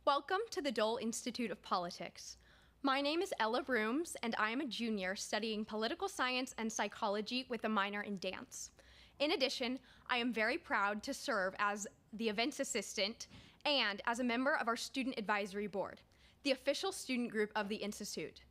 Welcome to the Dole Institute of Politics. My name is Ella Brooms, and I am a junior studying political science and psychology with a minor in dance. In addition, I am very proud to serve as the events assistant and as a member of our Student Advisory Board, the official student group of the Institute.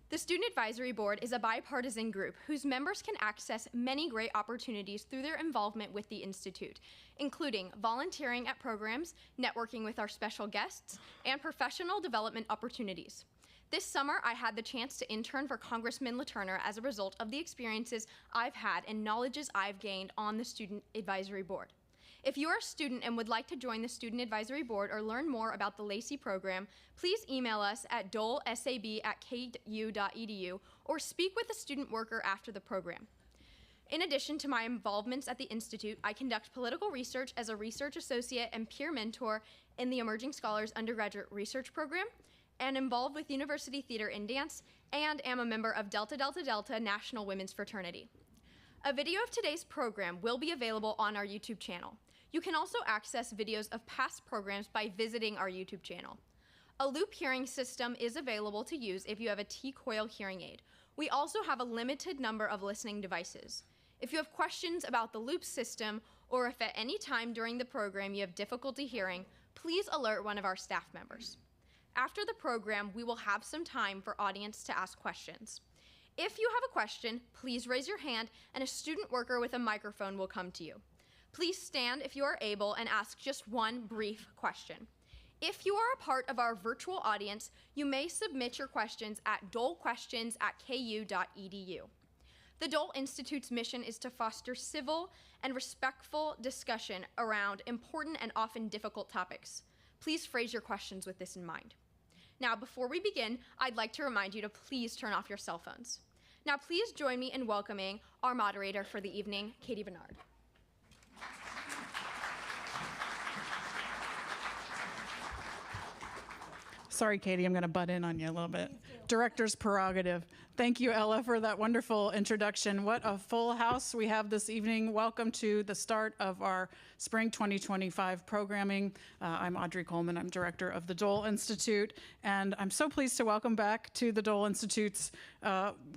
The Student Advisory Board is a bipartisan group whose members can access many great opportunities through their involvement with the Institute, including volunteering at programs, networking with our special guests, and professional development opportunities. This summer, I had the chance to intern for Congressman LaTurner as a result of the experiences I've had and knowledges I've gained on the Student Advisory Board. If you are a student and would like to join the Student Advisory Board or learn more about the Lacey program, please email us at dolesab@ku.edu or speak with a student worker after the program. In addition to my involvements at the Institute, I conduct political research as a research associate and peer mentor in the Emerging Scholars Undergraduate Research Program, and involved with University Theater and Dance, and am a member of Delta Delta Delta National Women's Fraternity. A video of today's program will be available on our YouTube channel. You can also access videos of past programs by visiting our YouTube channel. A loop hearing system is available to use if you have a T-coil hearing aid. We also have a limited number of listening devices. If you have questions about the loop system, or if at any time during the program you have difficulty hearing, please alert one of our staff members. After the program, we will have some time for audience to ask questions. If you have a question, please raise your hand and a student worker with a microphone will come to you. Please stand if you are able and ask just one brief question. If you are a part of our virtual audience, you may submit your questions at dolequestions@ku.edu. The Dole Institute's mission is to foster civil and respectful discussion around important and often difficult topics. Please phrase your questions with this in mind. Now, before we begin, I'd like to remind you to please turn off your cell phones. Now, please join me in welcoming our moderator for the evening, Katie Bernard. Sorry, Katie, I'm going to butt in on you a little bit. Director's prerogative. Thank you, Ella, for that wonderful introduction. What a full house we have this evening. Welcome to the start of our Spring 2025 programming. I'm Audrey Coleman. I'm director of the Dole Institute, and I'm so pleased to welcome back to the Dole Institute's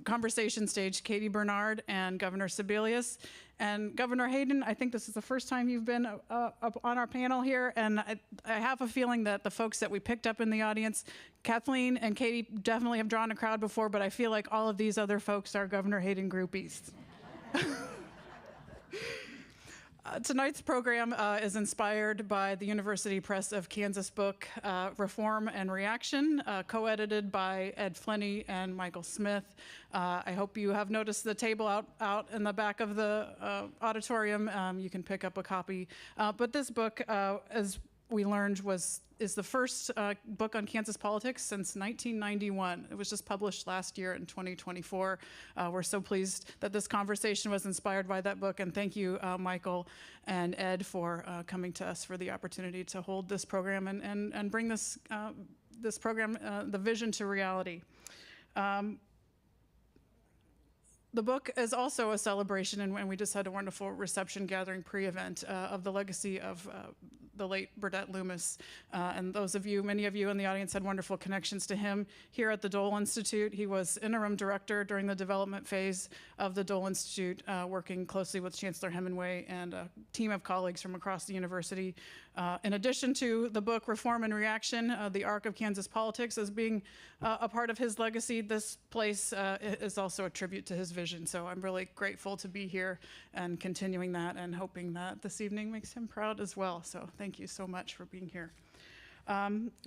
conversation stage Katie Bernard and Governor Sebelius. And Governor Hayden, I think this is the first time you've been up on our panel here, and I have a feeling that the folks that we picked up in the audience, Kathleen and Katie definitely have drawn a crowd before, but I feel like all of these other folks are Governor Hayden groupies. Tonight's program is inspired by the University Press of Kansas book, Reform and Reaction, co-edited by Ed Flenny and Michael Smith. I hope you have noticed the table out in the back of the auditorium. You can pick up a copy. But this book, as we learned, is the first book on Kansas politics since 1991. It was just published last year in 2024. We're so pleased that this conversation was inspired by that book, and thank you, Michael and Ed, for coming to us for the opportunity to hold this program and bring this program, the vision, to reality. The book is also a celebration, and we just had a wonderful reception gathering pre-event of the legacy of the late Burdett Loomis. And many of you in the audience had wonderful connections to him here at the Dole Institute. He was interim director during the development phase of the Dole Institute, working closely with Chancellor Hemingway and a team of colleagues from across the university. In addition to the book Reform and Reaction, The Arc of Kansas Politics, as being a part of his legacy, this place is also a tribute to his vision. So I'm really grateful to be here and continuing that, and hoping that this evening makes him proud as well. So thank you so much for being here.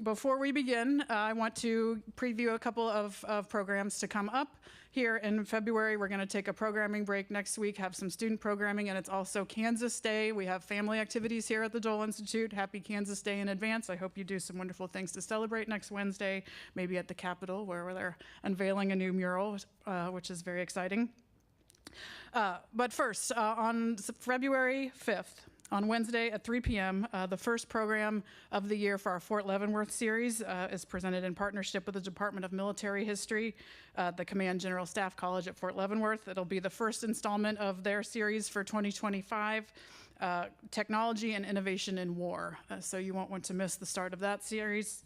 Before we begin, I want to preview a couple of programs to come up here in February. We're going to take a programming break next week, have some student programming, and it's also Kansas Day. We have family activities here at the Dole Institute. Happy Kansas Day in advance. I hope you do some wonderful things to celebrate next Wednesday, maybe at the Capitol, where they're unveiling a new mural, which is very exciting. But first, on February 5th, on Wednesday at 3 p.m., the first program of the year for our Fort Leavenworth series is presented in partnership with the Department of Military History, the Command General Staff College at Fort Leavenworth. It'll be the first installment of their series for 2025. Technology and Innovation in War. So you won't want to miss the start of that series.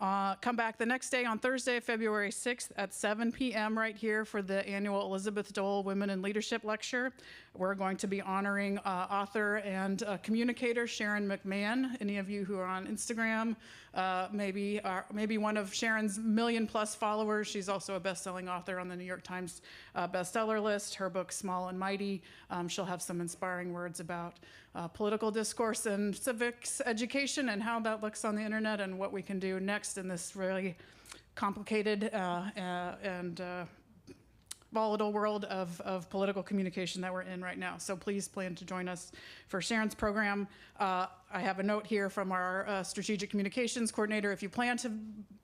Come back the next day on Thursday, February 6th at 7 p.m. right here for the annual Elizabeth Dole Women in Leadership Lecture. We're going to be honoring author and communicator Sharon McMahon. Any of you who are on Instagram, maybe one of Sharon's million-plus followers. She's also a best-selling author on the New York Times bestseller list. Her book, Small and Mighty, she'll have some inspiring words about political discourse and civics education and how that looks on the internet and what we can do next in this really complicated and volatile world of political communication that we're in right now. So please plan to join us for Sharon's program. I have a note here from our strategic communications coordinator. If you plan to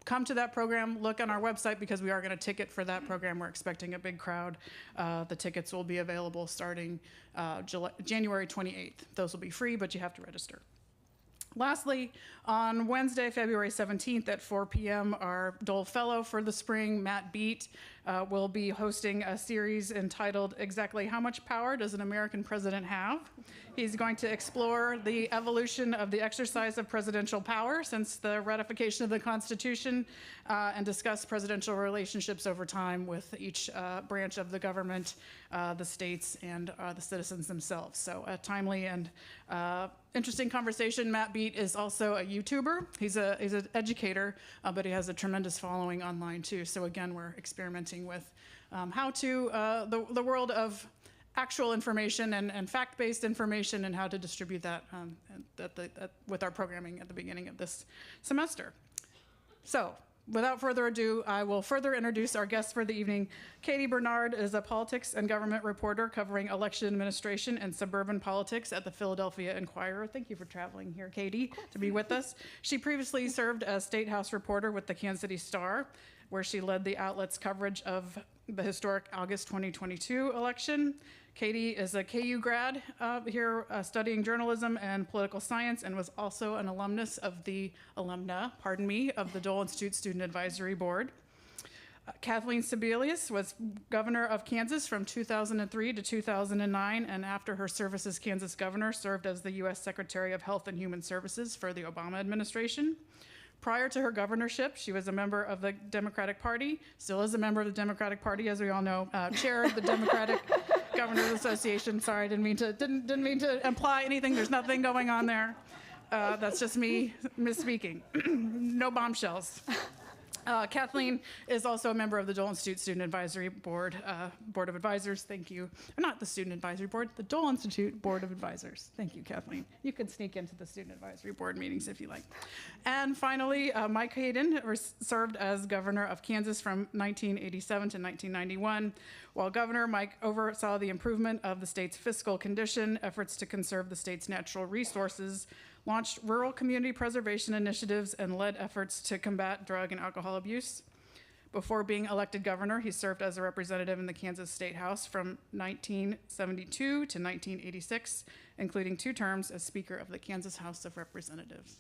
come to that program, look on our website because we are going to ticket for that program. We're expecting a big crowd. The tickets will be available starting January 28th. Those will be free, but you have to register. Lastly, on Wednesday, February 17th at 4 p.m., our Dole Fellow for the spring, Matt Beat, will be hosting a series entitled Exactly How Much Power Does an American President Have? He's going to explore the evolution of the exercise of presidential power since the ratification of the Constitution and discuss presidential relationships over time with each branch of the government, the states, and the citizens themselves. So a timely and interesting conversation. Matt Beat is also a YouTuber. He's an educator, but he has a tremendous following online too. So again, we're experimenting with how to, the world of actual information and fact-based information and how to distribute that with our programming at the beginning of this semester. So without further ado, I will further introduce our guest for the evening. Katie Bernard is a politics and government reporter covering election administration and suburban politics at the Philadelphia Inquirer. Thank you for traveling here, Katie, to be with us. She previously served as State House reporter with the Kansas City Star, where she led the outlet's coverage of the historic August 2022 election. Katie is a KU grad here studying journalism and political science and was also an alumna of the Dole Institute Student Advisory Board. Kathleen Sebelius was governor of Kansas from 2003 to 2009, and after her service as Kansas governor, served as the U.S. Secretary of Health and Human Services for the Obama administration. Prior to her governorship, she was a member of the Democratic Party, still is a member of the Democratic Party, as we all know, chaired the Democratic Governors Association. Sorry, didn't mean to imply anything. There's nothing going on there. That's just me misspeaking. No bombshells. Kathleen is also a member of the Dole Institute Student Advisory Board, Board of Advisors. Thank you. Not the Student Advisory Board, the Dole Institute Board of Advisors. Thank you, Kathleen. You can sneak into the Student Advisory Board meetings if you like. And finally, Mike Hayden served as governor of Kansas from 1987 to 1991. While governor, Mike oversaw the improvement of the state's fiscal condition, efforts to conserve the state's natural resources, launched rural community preservation initiatives, and led efforts to combat drug and alcohol abuse. Before being elected governor, he served as a representative in the Kansas State House from 1972 to 1986, including 2 terms as Speaker of the Kansas House of Representatives.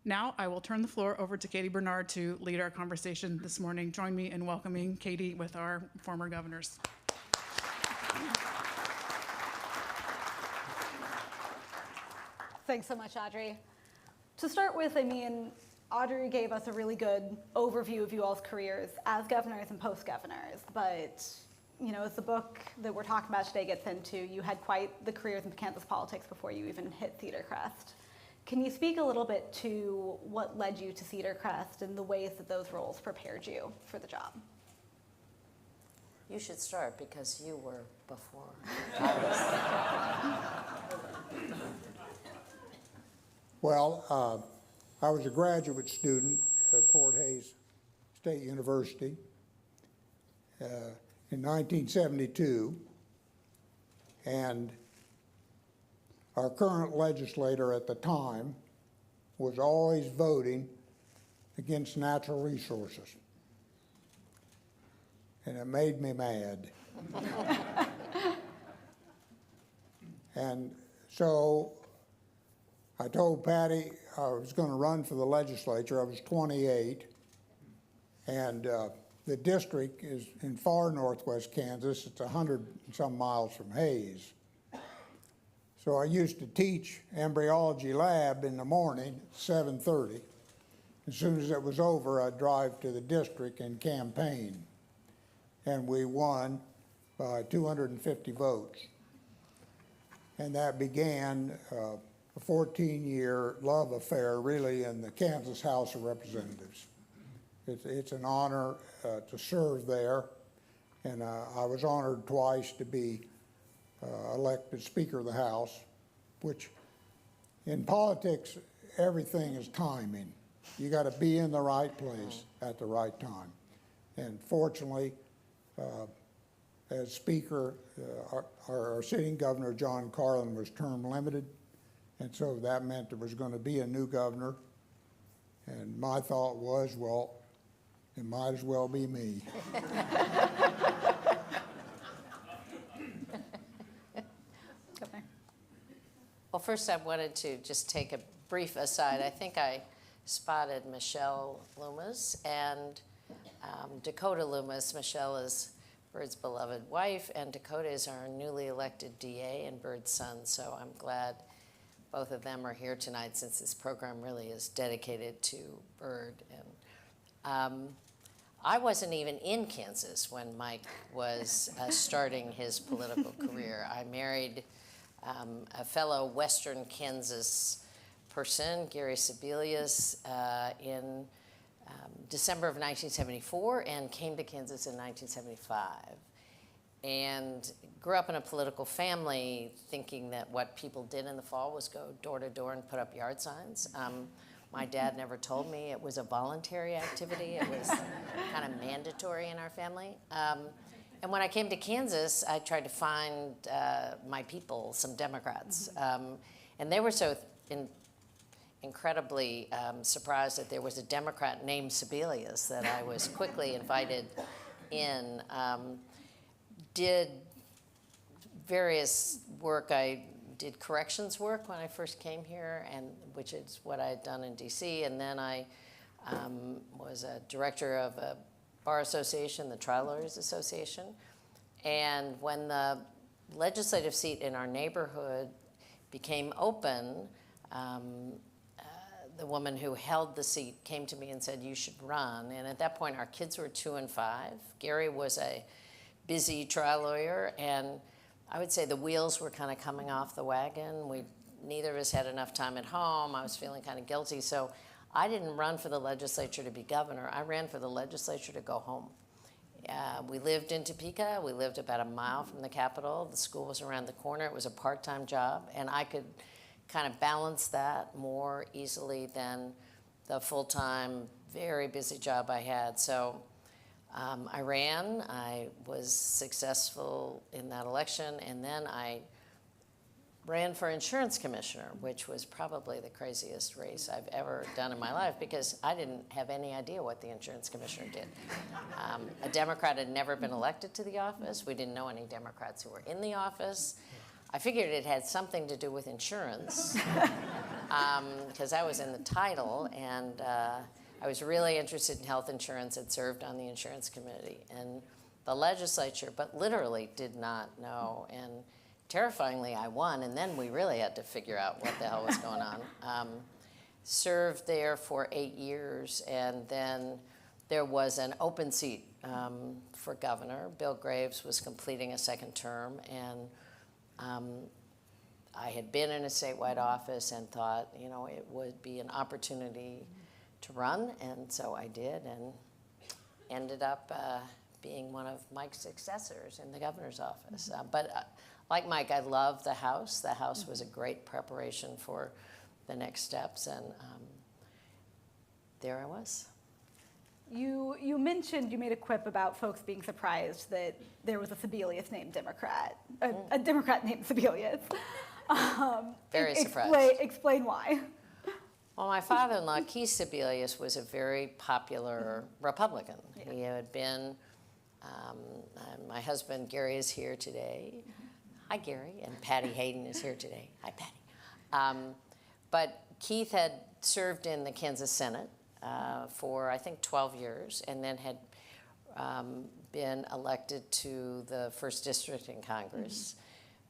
Now I will turn the floor over to Katie Bernard to lead our conversation this morning. Join me in welcoming Katie with our former governors. Thanks so much, Audrey. To start with, Audrey gave us a really good overview of you all's careers as governors and post-governors, but as the book that we're talking about today gets into, you had quite the careers in Kansas politics before you even hit Cedar Crest. Can you speak a little bit to what led you to Cedar Crest and the ways that those roles prepared you for the job? You should start because you were before. Well, I was a graduate student at Fort Hays State University in 1972, and our current legislator at the time was always voting against natural resources, and it made me mad. And so I told Patty I was going to run for the legislature. I was 28, and the district is in far northwest Kansas. It's 100 and some miles from Hays. So I used to teach embryology lab in the morning, 7:30. As soon as it was over, I'd drive to the district and campaign. And we won by 250 votes. And that began a 14-year love affair, really, in the Kansas House of Representatives. It's an honor to serve there, and I was honored twice to be elected Speaker of the House, which in politics, everything is timing. You got to be in the right place at the right time. And fortunately, as Speaker, our sitting governor, John Carlin, was term limited, and so that meant there was going to be a new governor. And my thought was, well, it might as well be me. Well, first I wanted to just take a brief aside. I think I spotted Michelle Loomis and Dakota Loomis. Michelle is Bird's beloved wife, and Dakota is our newly elected DA and Bird's son, so I'm glad both of them are here tonight since this program really is dedicated to Bird. And I wasn't even in Kansas when Mike was starting his political career. I married a fellow Western Kansas person, Gary Sebelius, in December of 1974 and came to Kansas in 1975. And grew up in a political family thinking that what people did in the fall was go door to door and put up yard signs. My dad never told me it was a voluntary activity. It was kind of mandatory in our family. And when I came to Kansas, I tried to find my people, some Democrats. And they were so incredibly surprised that there was a Democrat named Sebelius that I was quickly invited in. Did various work. I did corrections work when I first came here, and which is what I had done in DC. And then I was a director of a bar association, the Trial Lawyers Association. And when the legislative seat in our neighborhood became open, the woman who held the seat came to me and said, "You should run." And at that point, our kids were 2 and 5. Gary was a busy trial lawyer, and I would say the wheels were kind of coming off the wagon. Neither of us had enough time at home. I was feeling kind of guilty. So I didn't run for the legislature to be governor. I ran for the legislature to go home. We lived in Topeka. We lived about a mile from the Capitol. The school was around the corner. It was a part-time job, and I could kind of balance that more easily than the full-time, very busy job I had. So I ran. I was successful in that election, and then I ran for insurance commissioner, which was probably the craziest race I've ever done in my life because I didn't have any idea what the insurance commissioner did. A Democrat had never been elected to the office. We didn't know any Democrats who were in the office. I figured it had something to do with insurance because I was in the title, and I was really interested in health insurance. Had served on the insurance committee and the legislature, but literally did not know. And terrifyingly, I won, and then we really had to figure out what the hell was going on. Served there for 8 years, and then there was an open seat for governor. Bill Graves was completing a second term, and I had been in a statewide office and thought, it would be an opportunity to run, and so I did, and ended up being one of Mike's successors in the governor's office. But like Mike, I love the House. The House was a great preparation for the next steps, and there I was. You mentioned, you made a quip about folks being surprised that there was a Sebelius named Democrat, a Democrat named Sebelius. Very surprised. Explain why. Well, my father-in-law, Keith Sebelius, was a very popular Republican. Yeah. He had been, my husband, Gary, is here today. Hi, Gary. And Patty Hayden is here today. Hi, Patty. But Keith had served in the Kansas Senate for, I think, 12 years, and then had been elected to the 1st District in Congress.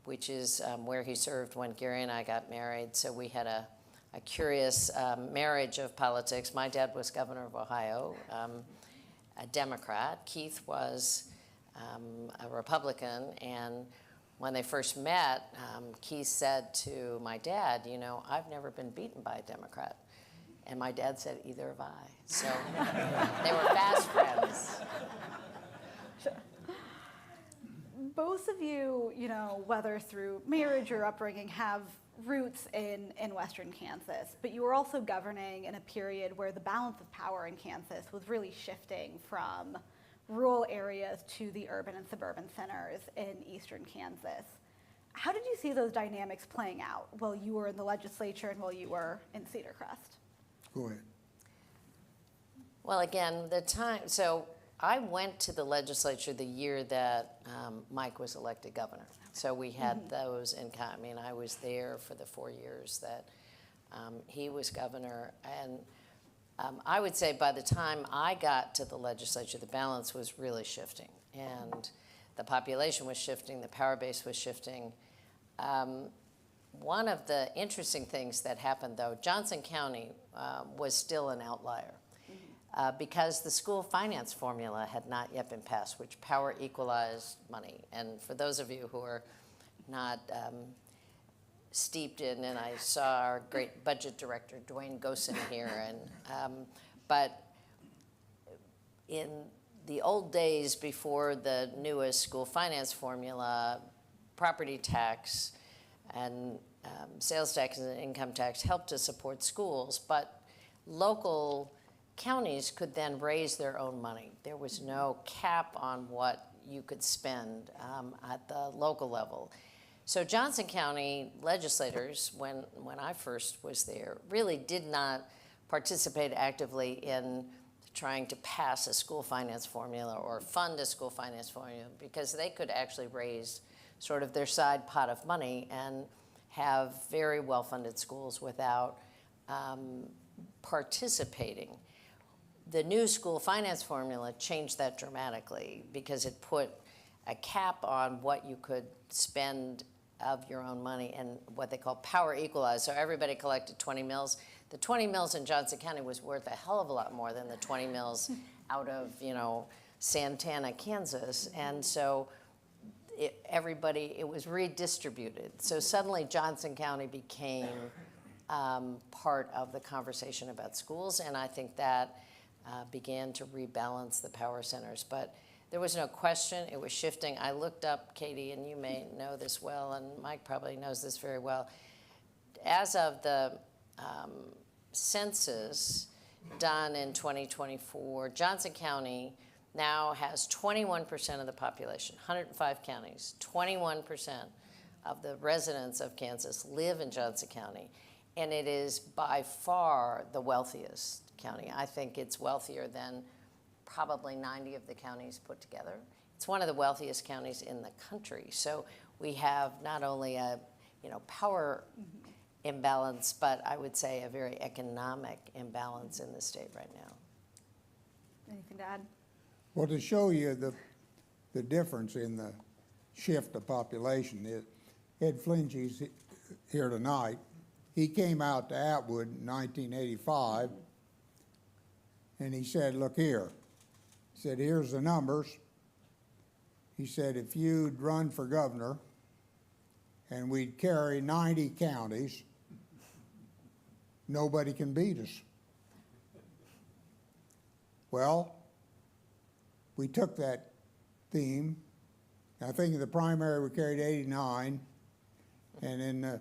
which is where he served when Gary and I got married. So we had a curious marriage of politics. My dad was governor of Ohio, a Democrat. Keith was a Republican, and when they first met, Keith said to my dad, you know, I've never been beaten by a Democrat. And my dad said, either have I. So they were fast friends. Both of you, you know, whether through marriage or upbringing, have roots in Western Kansas, but you were also governing in a period where the balance of power in Kansas was really shifting from rural areas to the urban and suburban centers in eastern Kansas. How did you see those dynamics playing out while you were in the legislature and while you were in Cedar Crest? Go ahead. Well, again, so I went to the legislature the year that Mike was elected governor. So we had those in common. I mean, I was there for the 4 years that he was governor. And I would say by the time I got to the legislature, the balance was really shifting. And the population was shifting, the power base was shifting. One of the interesting things that happened, though, Johnson County was still an outlier. Because the school finance formula had not yet been passed, which power equalized money. And for those of you who are not steeped in, and I saw our great budget director, Dwayne Gosen, here, but in the old days before the newest school finance formula, property tax and sales tax and income tax helped to support schools, but local counties could then raise their own money. There was no cap on what you could spend at the local level. So Johnson County legislators, when I first was there, really did not participate actively in trying to pass a school finance formula or fund a school finance formula, because they could actually raise sort of their side pot of money and have very well-funded schools without participating. The new school finance formula changed that dramatically because it put a cap on what you could spend of your own money and what they call power equalized. So everybody collected 20 mills. The 20 mills in Johnson County was worth a hell of a lot more than the 20 mills out of, you know, Santana, Kansas. And so it was redistributed. So suddenly Johnson County became part of the conversation about schools, and I think that began to rebalance the power centers. But there was no question, it was shifting. I looked up, Katie, and you may know this well, and Mike probably knows this very well. As of the census done in 2024, Johnson County now has 21% of the population, 105 counties, 21% of the residents of Kansas live in Johnson County, and it is by far the wealthiest county. I think it's wealthier than probably 90 of the counties put together. It's one of the wealthiest counties in the country. So we have not only a power imbalance, but I would say a very economic imbalance in the state right now. Anything to add? Well, to show you the difference in the shift of population, Ed Flinchie's here tonight. He came out to Atwood in 1985, and he said, look here. He said, here's the numbers. He said, if you'd run for governor and we'd carry 90 counties, nobody can beat us. Well, we took that theme. I think in the primary we carried 89, and in the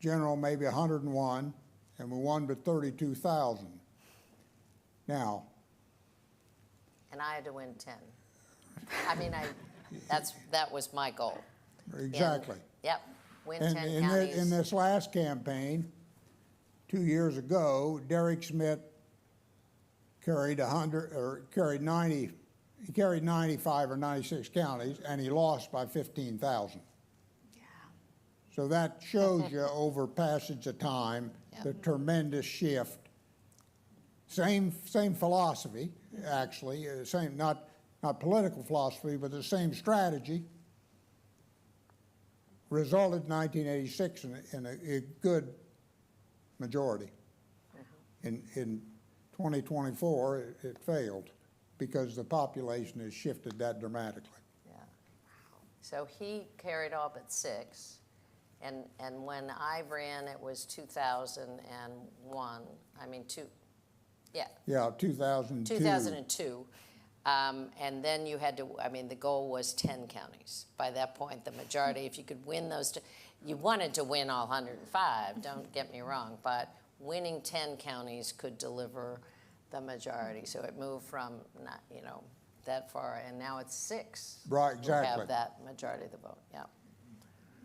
general maybe 101, and we won to 32,000. Now. And I had to win 10. I mean, that was my goal. Exactly. Yep, win And 10 counties. in this last campaign, 2 years ago, Derek Smith carried 90. He carried 95 or 96 counties, and he lost by 15,000. Yeah. So that shows you over passage of time the tremendous shift. Same philosophy, actually. Same not political philosophy, but the same strategy. resulted in 1986 in a good majority. In 2024, it failed because the population has shifted that dramatically. Yeah. So he carried all but 6. And when I ran, it was 2001. I mean, Yeah, 2002. 2002. And then you had to, I mean, the goal was 10 counties. By that point, the majority, if you could win those, you wanted to win all 105, don't get me wrong, but winning 10 counties could deliver the majority. So it moved from not, that far, and now it's 6. Right, exactly. Who have that majority of the vote, yeah.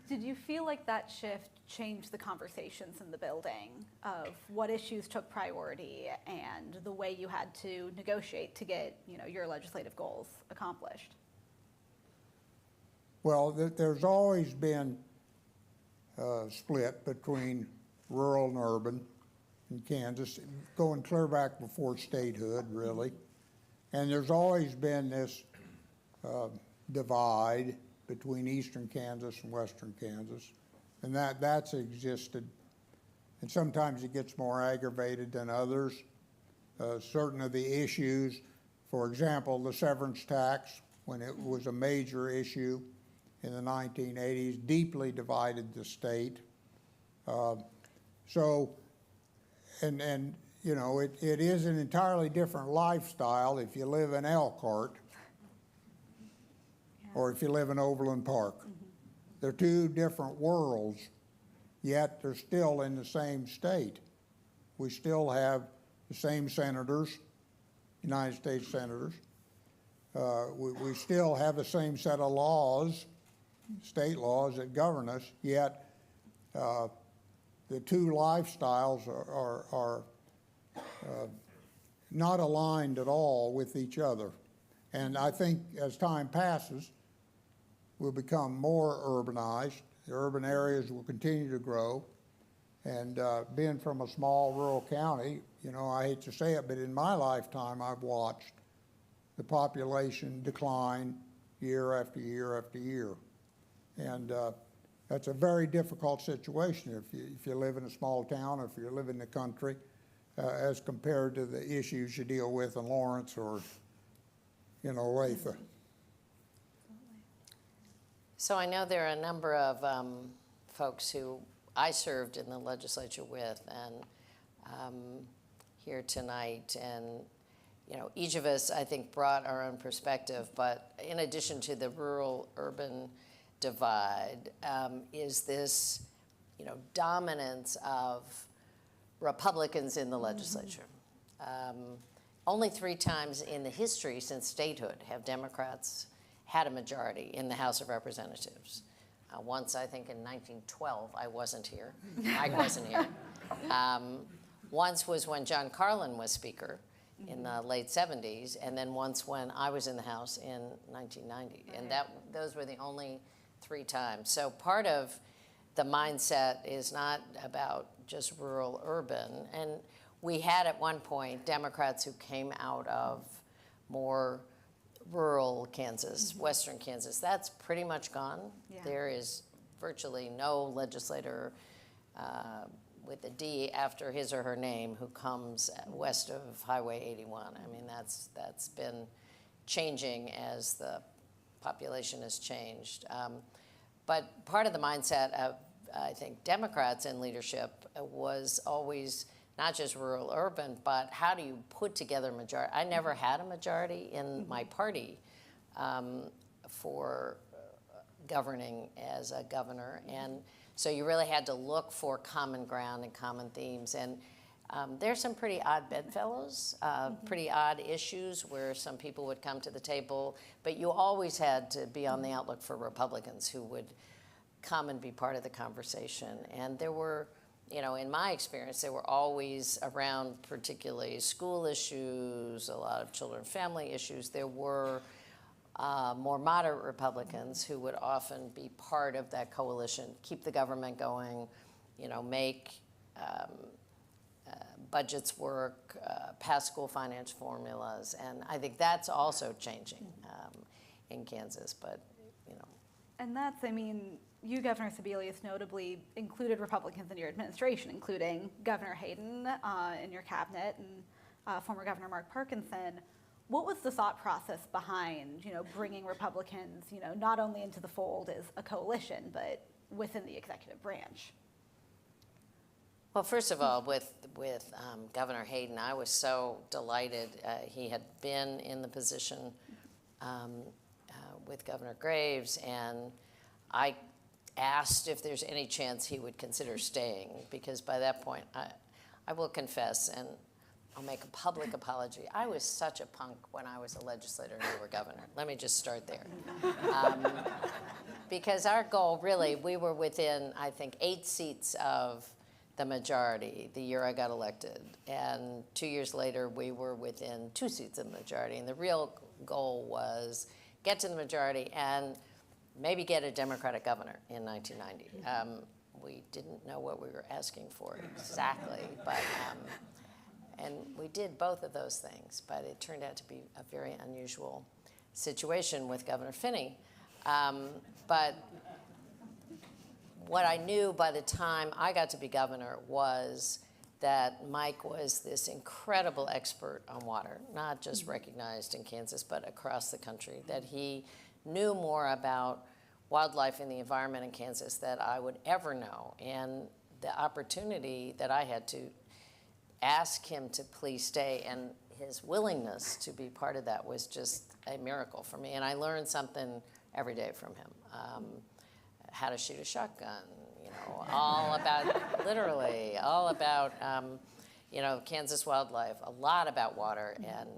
Did you feel like that shift changed the conversations in the building of what issues took priority and the way you had to negotiate to get, your legislative goals accomplished? Well, there's always been a split between rural and urban in Kansas, going clear back before statehood, really. And there's always been this divide between eastern Kansas and western Kansas. And that's existed. And sometimes it gets more aggravated than others. Certain of the issues, for example, the severance tax, when it was a major issue in the 1980s, deeply divided the state. It is an entirely different lifestyle if you live in Elkhart or if you live in Overland Park. They're two different worlds, yet they're still in the same state. We still have the same senators, United States senators. We still have the same set of laws, state laws that govern us, yet the two lifestyles are not aligned at all with each other. And I think as time passes, we'll become more urbanized. The urban areas will continue to grow. And being from a small rural county, I hate to say it, but in my lifetime, I've watched the population decline year after year after year. And that's a very difficult situation if you live in a small town or if you live in the country as compared to the issues you deal with in Lawrence or, Olathe. So I know there are a number of folks who I served in the legislature with and here tonight. And, each of us, I think, brought our own perspective. But in addition to the rural-urban divide, is this, dominance of Republicans in the legislature. Only 3 times in the history since statehood have Democrats had a majority in the House of Representatives. Once, I think, in 1912, I wasn't here. I wasn't here. Once was when John Carlin was Speaker in the late 70s, and then once when I was in the House in 1990. And those were the only 3 times. So part of the mindset is not about just rural urban. And we had at one point Democrats who came out of more rural Kansas, western Kansas. That's pretty much gone. Yeah. There is virtually no legislator with a D after his or her name who comes west of Highway 81. I mean, that's been changing as the population has changed. But part of the mindset of, I think, Democrats in leadership was always not just rural urban, but how do you put together a majority? I never had a majority in my party for governing as a governor. And so you really had to look for common ground and common themes. And there's some pretty odd bedfellows, pretty odd issues where some people would come to the table, but you always had to be on the outlook for Republicans who would come and be part of the conversation. And there were, in my experience, they were always around particularly school issues, a lot of children and family issues. There were more moderate Republicans who would often be part of that coalition, keep the government going, make budgets work, pass school finance formulas. And I think that's also changing in Kansas, but And that's, I mean, you, Governor Sebelius, notably included Republicans in your administration, including Governor Hayden in your cabinet and former Governor Mark Parkinson. What was the thought process behind, bringing Republicans, not only into the fold as a coalition, but within the executive branch? Well, first of all, with Governor Hayden, I was so delighted. He had been in the position with Governor Graves, and I asked if there's any chance he would consider staying, because by that point, I will confess, and I'll make a public apology. I was such a punk when I was a legislator and you were governor. Let me just start there. Because our goal, really, we were within, I think, 8 seats of the majority the year I got elected. And 2 years later, we were within 2 seats of the majority. And the real goal was get to the majority and maybe get a Democratic governor in 1990. We didn't know what we were asking for exactly, but and we did both of those things, but it turned out to be a very unusual situation with Governor Finney. But what I knew by the time I got to be governor was that Mike was this incredible expert on water, not just recognized in Kansas, but across the country, that he knew more about wildlife and the environment in Kansas that I would ever know. And the opportunity that I had to ask him to please stay, and his willingness to be part of that was just a miracle for me. And I learned something every day from him. How to shoot a shotgun, all about, literally, all about, Kansas wildlife, a lot about water. And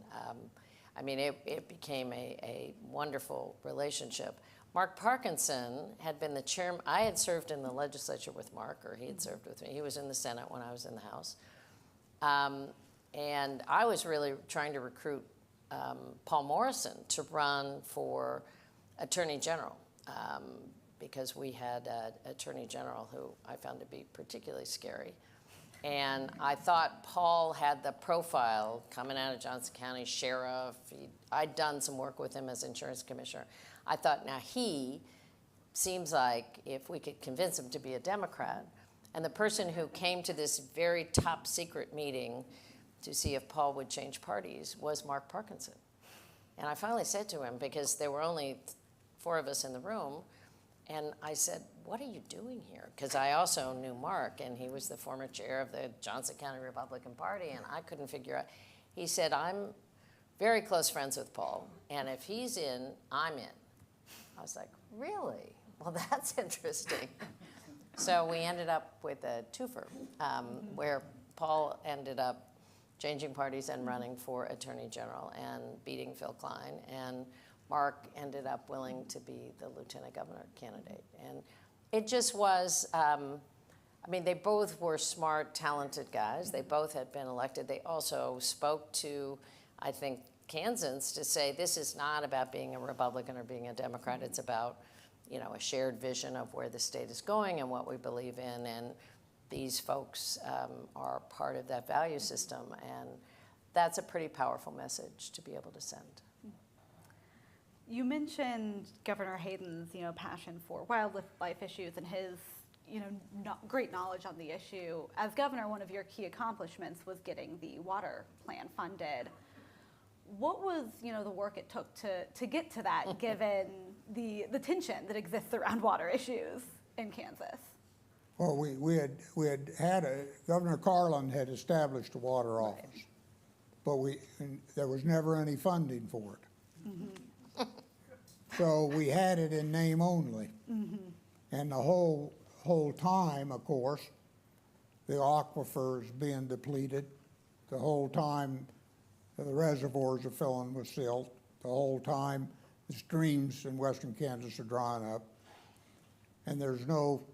I mean, it became a wonderful relationship. Mark Parkinson had been the chairman. I had served in the legislature with Mark, or he had served with me. He was in the Senate when I was in the House. And I was really trying to recruit Paul Morrison to run for Attorney General, because we had an Attorney General who I found to be particularly scary. And I thought Paul had the profile coming out of Johnson County, sheriff. I'd done some work with him as insurance commissioner. I thought, now he seems like if we could convince him to be a Democrat. And the person who came to this very top secret meeting to see if Paul would change parties was Mark Parkinson. And I finally said to him, because there were only 4 of us in the room, and I said, what are you doing here? Because I also knew Mark, and he was the former chair of the Johnson County Republican Party, and I couldn't figure out. He said, I'm very close friends with Paul, and if he's in, I'm in. I was like, really? Well, that's interesting. So we ended up with a twofer, where Paul ended up changing parties and running for Attorney General and beating Phil Klein, and Mark ended up willing to be the lieutenant governor candidate. And it just was, they both were smart, talented guys. They both had been elected. They also spoke to, I think, Kansans to say this is not about being a Republican or being a Democrat. It's about, a shared vision of where the state is going and what we believe in. And these folks are part of that value system. And that's a pretty powerful message to be able to send. You mentioned Governor Hayden's, passion for wildlife issues and his, great knowledge on the issue. As governor, one of your key accomplishments was getting the water plan funded. What was, the work it took to get to that, given the tension that exists around water issues in Kansas? Well, we had Governor Carlin had established a water office, but there was never any funding for it. Mm-hmm. So we had it in name only. Mm-hmm. And the whole time, of course, the aquifers being depleted, the whole time the reservoirs are filling with silt, the whole time the streams in western Kansas are drying up, and there's no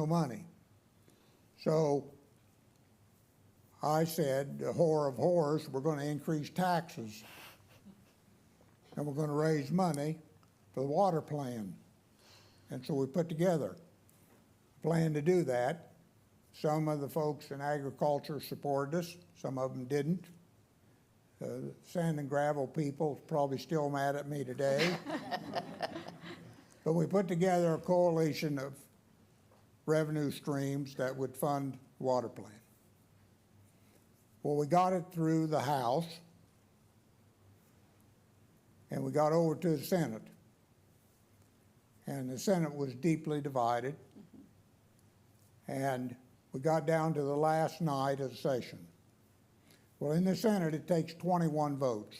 money. So I said, the whore of whores, we're going to increase taxes, and we're going to raise money for the water plan. And so we put together a plan to do that. Some of the folks in agriculture supported us, some of them didn't. Sand and gravel people probably still mad at me today. But we put together a coalition of revenue streams that would fund the water plan. Well, we got it through the House, and we got over to the Senate. And the Senate was deeply divided. And we got down to the last night of the session. Well, in the Senate, it takes 21 votes.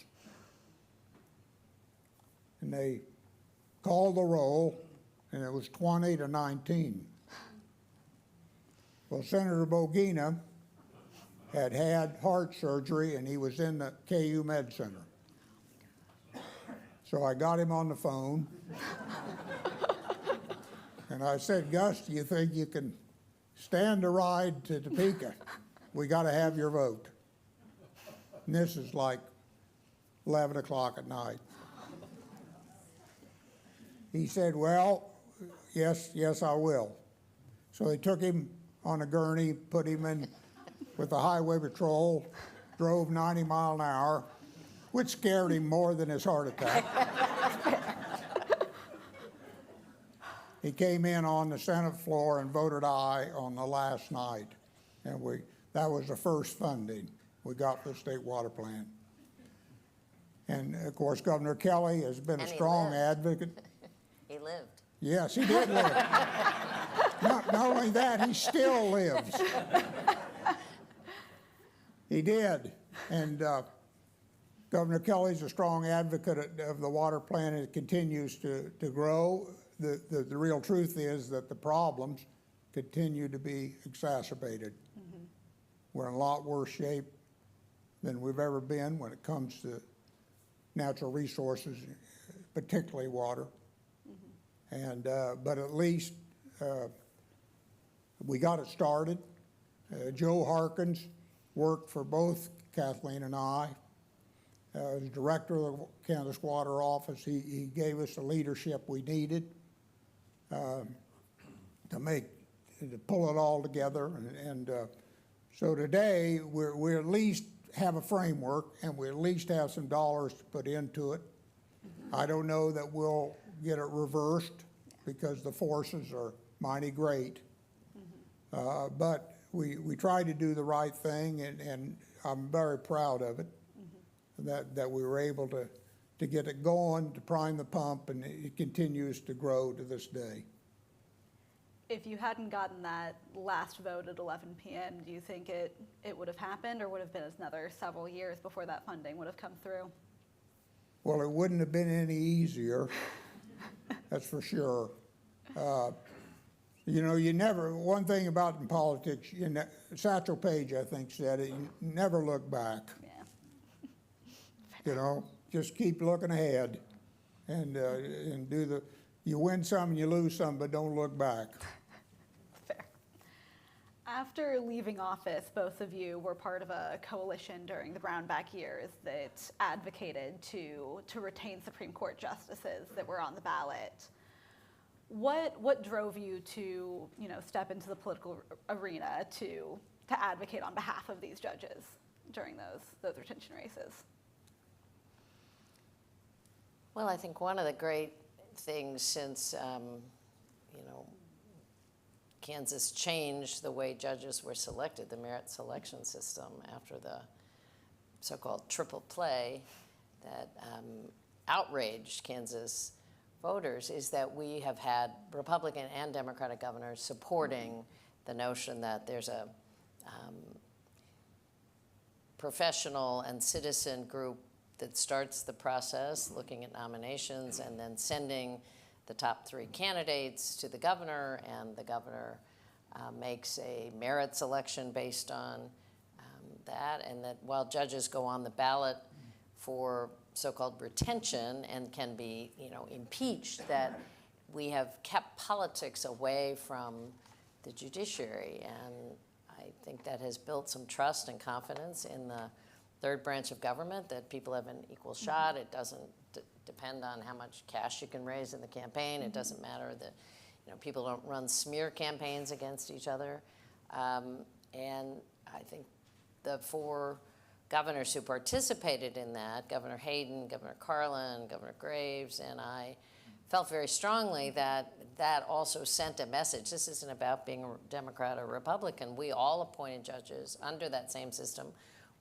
And they called the roll, and it was 20 to 19. Well, Senator Bogina had had heart surgery, and he was in the KU Med Center. So I got him on the phone, and I said, Gus, do you think you can stand a ride to Topeka? We got to have your vote. And this is like 11 o'clock at night. He said, well, yes, I will. So they took him on a gurney, put him in with the highway patrol, drove 90 miles an hour, which scared him more than his heart attack. He came in on the Senate floor and voted aye on the last night. And that was the first funding we got for the state water plan. And of course, Governor Kelly has been a strong advocate. He lived. Yes, he did live. Not only that, he still lives. He did. And Governor Kelly's a strong advocate of the water plan, and it continues to grow. The real truth is that the problems continue to be exacerbated. Mm-hmm. We're in a lot worse shape than we've ever been when it comes to natural resources, particularly water. And, but at least we got it started. Joe Harkins worked for both Kathleen and I. As director of the Kansas Water Office, he gave us the leadership we needed to pull it all together. And so today, we at least have a framework, and we at least have some dollars to put into it. I don't know that we'll get it reversed because the forces are mighty great. But we tried to do the right thing, and I'm very proud of it, that we were able to get it going, to prime the pump, and it continues to grow to this day. If you hadn't gotten that last vote at 11 p.m., do you think it would have happened, or would have been another several years before that funding would have come through? Well, it wouldn't have been any easier, that's for sure. You know, one thing about in politics, Satchel Paige, I think, said it, you never look back. Yeah. You know, just keep looking ahead and you win some and you lose some, but don't look back. Fair. After leaving office, both of you were part of a coalition during the Brownback years that advocated to retain Supreme Court justices that were on the ballot. What drove you to, step into the political arena to advocate on behalf of these judges during those retention races? Well, I think one of the great things since, Kansas changed the way judges were selected, the merit selection system after the so-called triple play that outraged Kansas voters, is that we have had Republican and Democratic governors supporting the notion that there's a professional and citizen group that starts the process, looking at nominations and then sending the top 3 candidates to the governor, and the governor makes a merit selection based on that, and that while judges go on the ballot for so-called retention and can be, impeached, that we have kept politics away from the judiciary. And I think that has built some trust and confidence in the third branch of government, that people have an equal shot. It doesn't depend on how much cash you can raise in the campaign. It doesn't matter that, people don't run smear campaigns against each other. And I think the 4 governors who participated in that, Governor Hayden, Governor Carlin, Governor Graves, and I, felt very strongly that that also sent a message. This isn't about being a Democrat or Republican. We all appointed judges under that same system.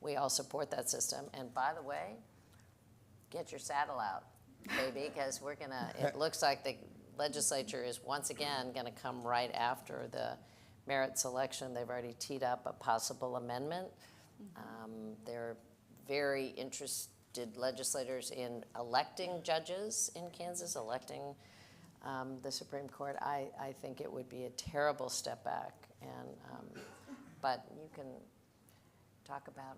We all support that system. And by the way, get your saddle out, baby, because we're gonna, it looks like the legislature is once again gonna come right after the merit selection. They've already teed up a possible amendment. They're very interested legislators in electing judges in Kansas, electing the Supreme Court. I think it would be a terrible step back. And but you can talk about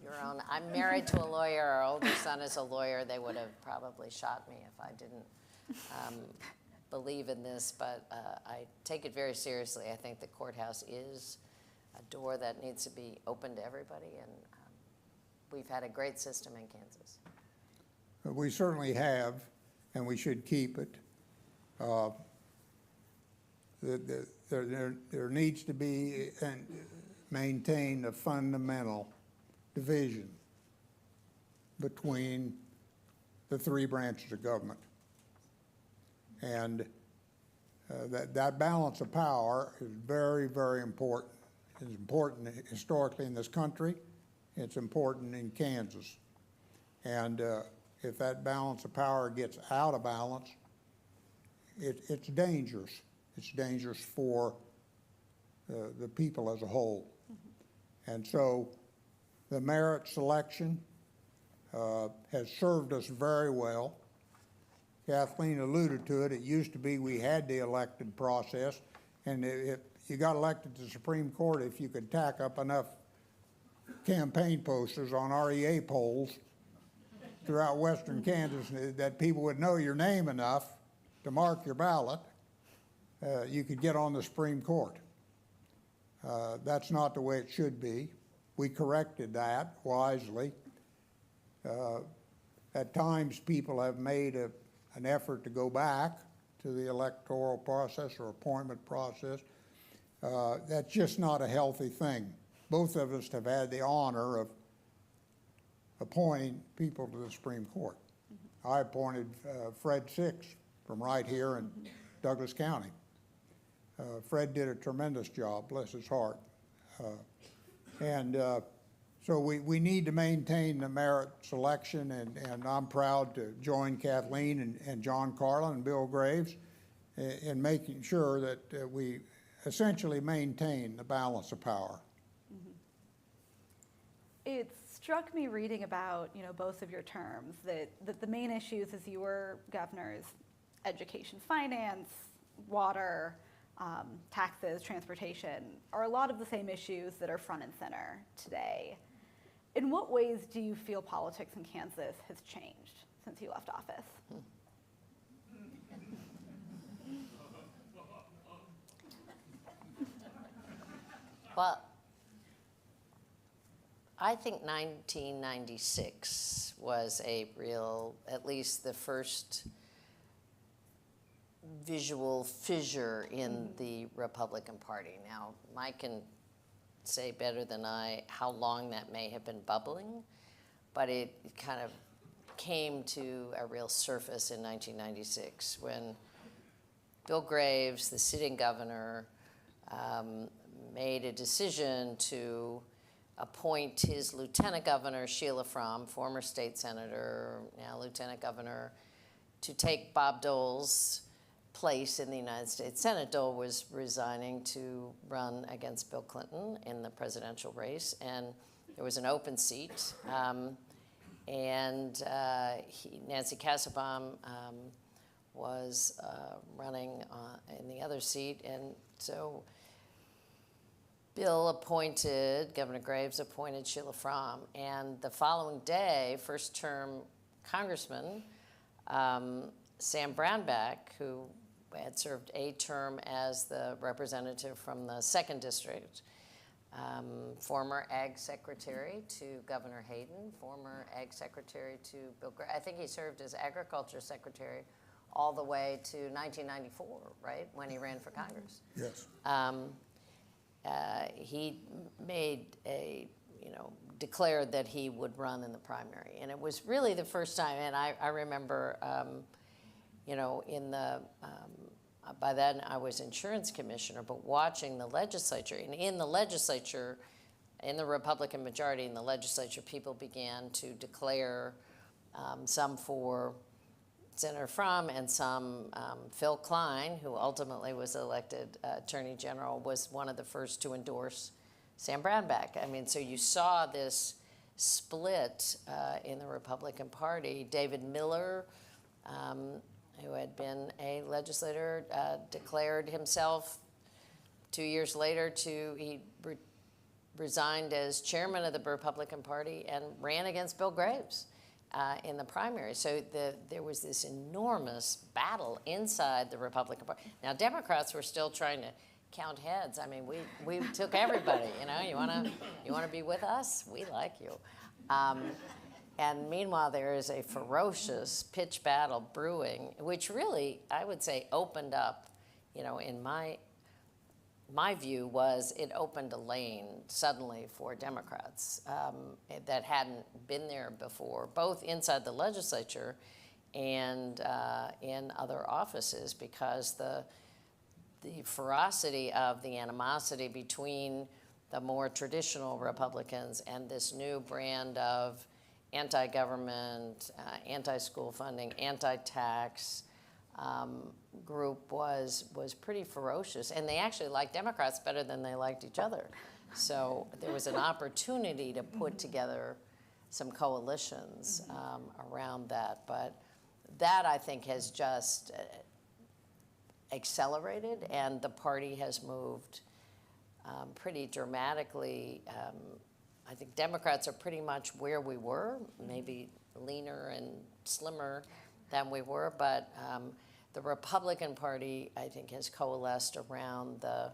your own. I'm married to a lawyer. Our older son is a lawyer. They would have probably shot me if I didn't believe in this, but I take it very seriously. I think the courthouse is a door that needs to be open to everybody, and we've had a great system in Kansas. We certainly have, and we should keep it. There needs to be and maintain a fundamental division between the three branches of government. And that balance of power is very, very important. It's important historically in this country. It's important in Kansas. And if that balance of power gets out of balance, it's dangerous. It's dangerous for the people as a whole. And so the merit selection has served us very well. Kathleen alluded to it. It used to be we had the elected process, and if you got elected to the Supreme Court if you could tack up enough campaign posters on REA polls throughout western Kansas that people would know your name enough to mark your ballot, you could get on the Supreme Court. That's not the way it should be. We corrected that wisely. At times, people have made an effort to go back to the electoral process or appointment process. That's just not a healthy thing. Both of us have had the honor of appointing people to the Supreme Court. I appointed Fred Six from right here in Douglas County. Fred did a tremendous job, bless his heart. So we need to maintain the merit selection, and I'm proud to join Kathleen and John Carlin and Bill Graves in making sure that we essentially maintain the balance of power. It struck me reading about, both of your terms that the main issues as you were governors, education, finance, water, taxes, transportation, are a lot of the same issues that are front and center today. In what ways do you feel politics in Kansas has changed since you left office? Well, I think 1996 was a real, at least the first visual fissure in the Republican Party. Now, Mike can say better than I how long that may have been bubbling, but it kind of came to a real surface in 1996 when Bill Graves, the sitting governor, made a decision to appoint his lieutenant governor, Sheila Fromm, former state senator, now lieutenant governor, to take Bob Dole's place in the United States Senate. Dole was resigning to run against Bill Clinton in the presidential race, and there was an open seat. Nancy Kassebaum was running in the other seat, and so Governor Graves appointed Sheila Fromm, and the following day, first-term Congressman Sam Brownback, who had served a term as the representative from the 2nd District, former Ag Secretary to Governor Hayden, former Ag Secretary to Bill Graves. I think he served as Agriculture Secretary all the way to 1994, right, when he ran for Congress. Yes. He made declared that he would run in the primary. And it was really the first time, and I remember you know, in the, by then I was insurance commissioner, but watching the legislature, and in the legislature, in the Republican majority in the legislature, people began to declare some for Senator Frum and some, Phil Klein, who ultimately was elected Attorney General, was one of the first to endorse Sam Brownback. I mean, so you saw this split in the Republican Party. David Miller, who had been a legislator, declared himself 2 years later he resigned as chairman of the Republican Party and ran against Bill Graves in the primary. So there was this enormous battle inside the Republican Party. Now, Democrats were still trying to count heads. I mean, we took everybody, you know, you wanna be with us? We like you. And meanwhile, there is a ferocious pitch battle brewing, which really, I would say, opened up, you know, in my view was it opened a lane suddenly for Democrats that hadn't been there before, both inside the legislature and in other offices, because the ferocity of the animosity between the more traditional Republicans and this new brand of anti-government, anti-school funding, anti-tax group was pretty ferocious. And they actually liked Democrats better than they liked each other. So there was an opportunity to put together some coalitions around that. But that, I think, has just accelerated, and the party has moved pretty dramatically. I think Democrats are pretty much where we were, maybe leaner and slimmer than we were, but the Republican Party, I think, has coalesced around the,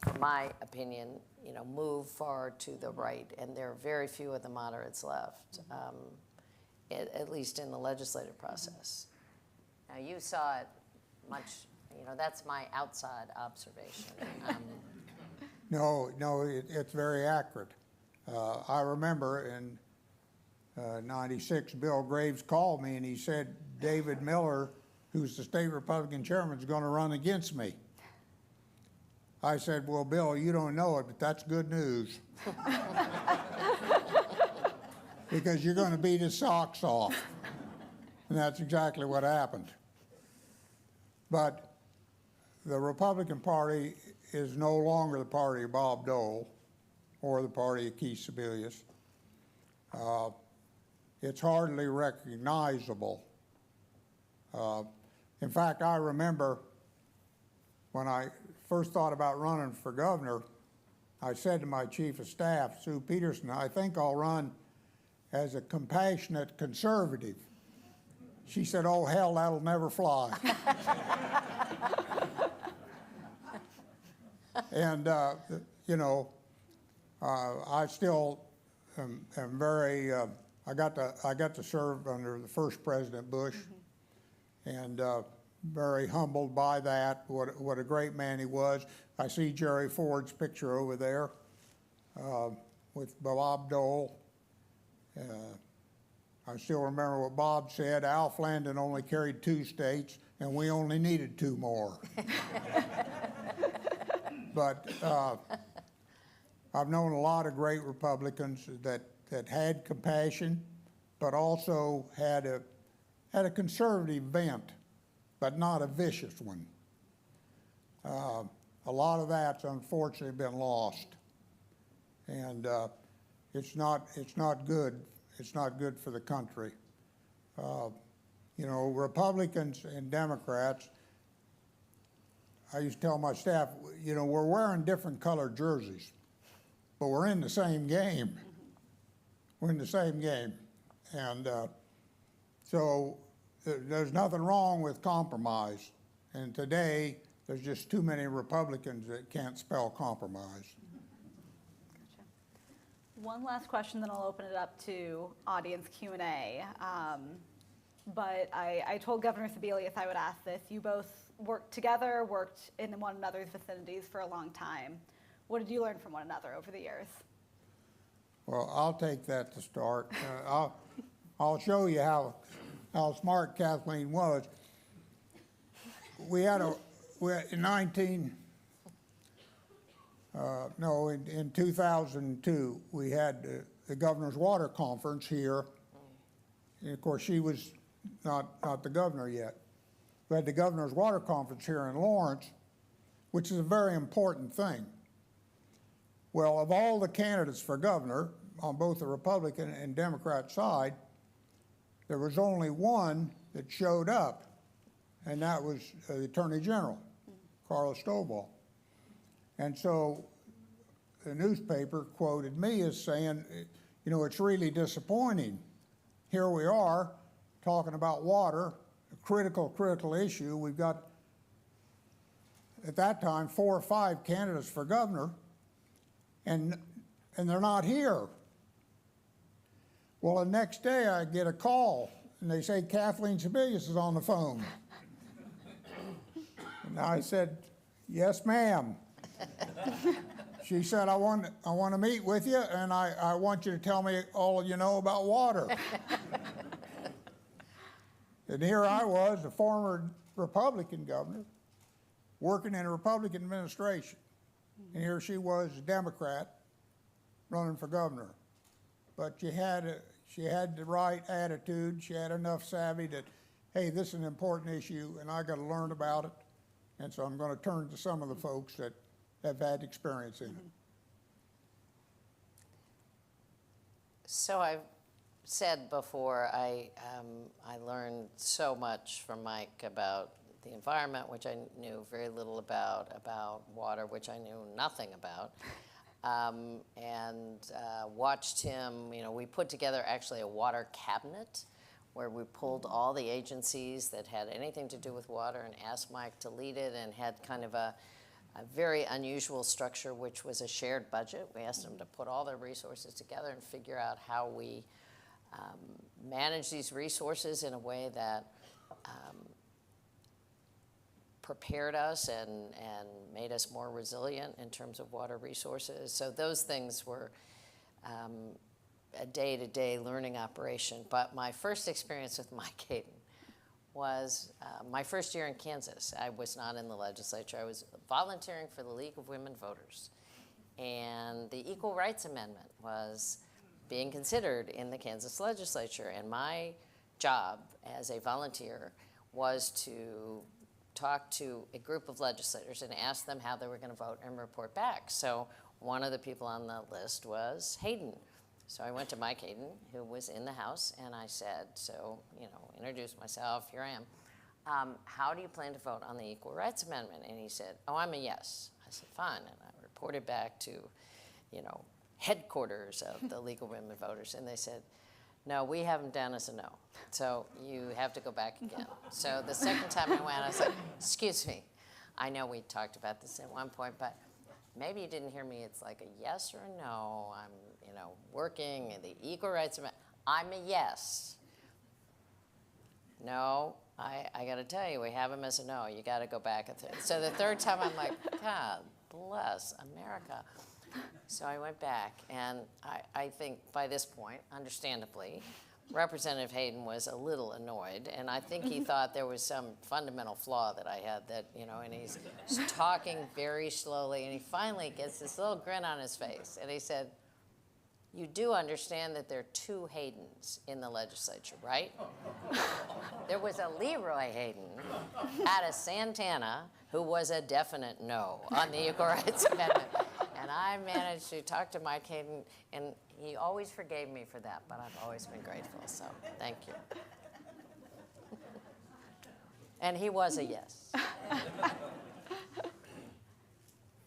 in my opinion, you know, move far to the right, and there are very few of the moderates left, at least in the legislative process. Now, you saw it much, you know, that's my outside observation. No, it's very accurate. I remember in '96, Bill Graves called me and he said, David Miller, who's the state Republican chairman, is going to run against me. I said, well, Bill, you don't know it, but that's good news. Because you're going to beat his socks off. And that's exactly what happened. But the Republican Party is no longer the party of Bob Dole or the party of Keith Sebelius. It's hardly recognizable. In fact, I remember when I first thought about running for governor, I said to my chief of staff, Sue Peterson, I think I'll run as a compassionate conservative. She said, oh, hell, that'll never fly. And, you know, I still am very, I got to serve under the first President Bush, and very humbled by that, what a great man he was. I see Jerry Ford's picture over there with Bob Dole. I still remember what Bob said, Al Flandin only carried 2 states, and we only needed 2 more. But I've known a lot of great Republicans that had compassion, but also had a conservative bent, but not a vicious one. A lot of that's unfortunately been lost, and it's not good. It's not good for the country. You know, Republicans and Democrats, I used to tell my staff, you know, we're wearing different colored jerseys, but we're in the same game. We're in the same game. And so there's nothing wrong with compromise. And today, there's just too many Republicans that can't spell compromise. One last question, then I'll open it up to audience Q&A. But I told Governor Sebelius I would ask this. You both worked together, worked in one another's vicinities for a long time. What did you learn from one another over the years? Well, I'll take that to start. I'll show you how how smart Kathleen was. We had in 2002, we had the Governor's Water Conference here. And of course, she was not the governor yet. We had the Governor's Water Conference here in Lawrence, which is a very important thing. Well, of all the candidates for governor on both the Republican and Democrat side, there was only one that showed up, and that was the Attorney General, Carla Stovall. And so the newspaper quoted me as saying, you know, it's really disappointing. Here we are talking about water, a critical issue. We've got, at that time, 4 or 5 candidates for governor, and they're not here. Well, the next day I get a call, and they say Kathleen Sebelius is on the phone. And I said, yes, ma'am. She said, I want to meet with you, and I want you to tell me all you know about water. And here I was, a former Republican governor, working in a Republican administration. And here she was, a Democrat, running for governor. But she had the right attitude. She had enough savvy that, hey, this is an important issue, and I got to learn about it. And so I'm going to turn to some of the folks that have had experience in it. So I've said before, I learned so much from Mike about the environment, which I knew very little about water, which I knew nothing about, and watched him. You know, we put together actually a water cabinet where we pulled all the agencies that had anything to do with water and asked Mike to lead it, and had kind of a very unusual structure, which was a shared budget. We asked him to put all their resources together and figure out how we manage these resources in a way that prepared us and made us more resilient in terms of water resources. So those things were a day-to-day learning operation. But my first experience with Mike Hayden was my first year in Kansas. I was not in the legislature. I was volunteering for the League of Women Voters. And the Equal Rights Amendment was being considered in the Kansas legislature. And my job as a volunteer was to talk to a group of legislators and ask them how they were going to vote and report back. So one of the people on the list was Hayden. So I went to Mike Hayden, who was in the House, and I said, so, you know, introduced myself, here I am. How do you plan to vote on the Equal Rights Amendment? And he said, oh, I'm a yes. I said, fine. And I reported back to, you know, headquarters of the League of Women Voters, and they said, no, we have them down as a no. So you have to go back again. So the second time I went, I was like, excuse me. I know we talked about this at one point, but maybe you didn't hear me. It's like a yes or a no. I'm, you know, working in the Equal Rights Amendment. I'm a yes. No, I got to tell you, we have them as a no. You got to go back. So the third time, I'm like, God bless America. So I went back, and I think by this point, understandably, Representative Hayden was a little annoyed, and I think he thought there was some fundamental flaw that I had that, you know, and he's talking very slowly, and he finally gets this little grin on his face, and he said, you do understand that there are 2 Haydens in the legislature, right? There was a Leroy Hayden out of Santana who was a definite no on the Equal Rights Amendment. And I managed to talk to Mike Hayden, and he always forgave me for that, but I've always been grateful, so thank you. And he was a yes. I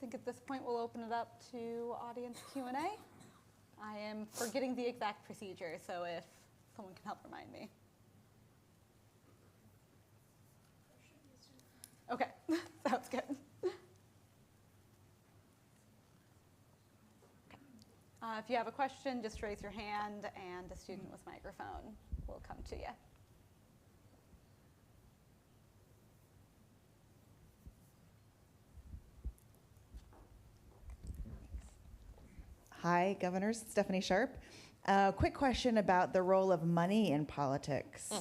think at this point we'll open it up to audience Q&A. I am forgetting the exact procedure, so if someone can help remind me. Okay, sounds good. If you have a question, just raise your hand, and a student with microphone will come to you. Hi, Governors. Stephanie Sharp. Quick question about the role of money in politics.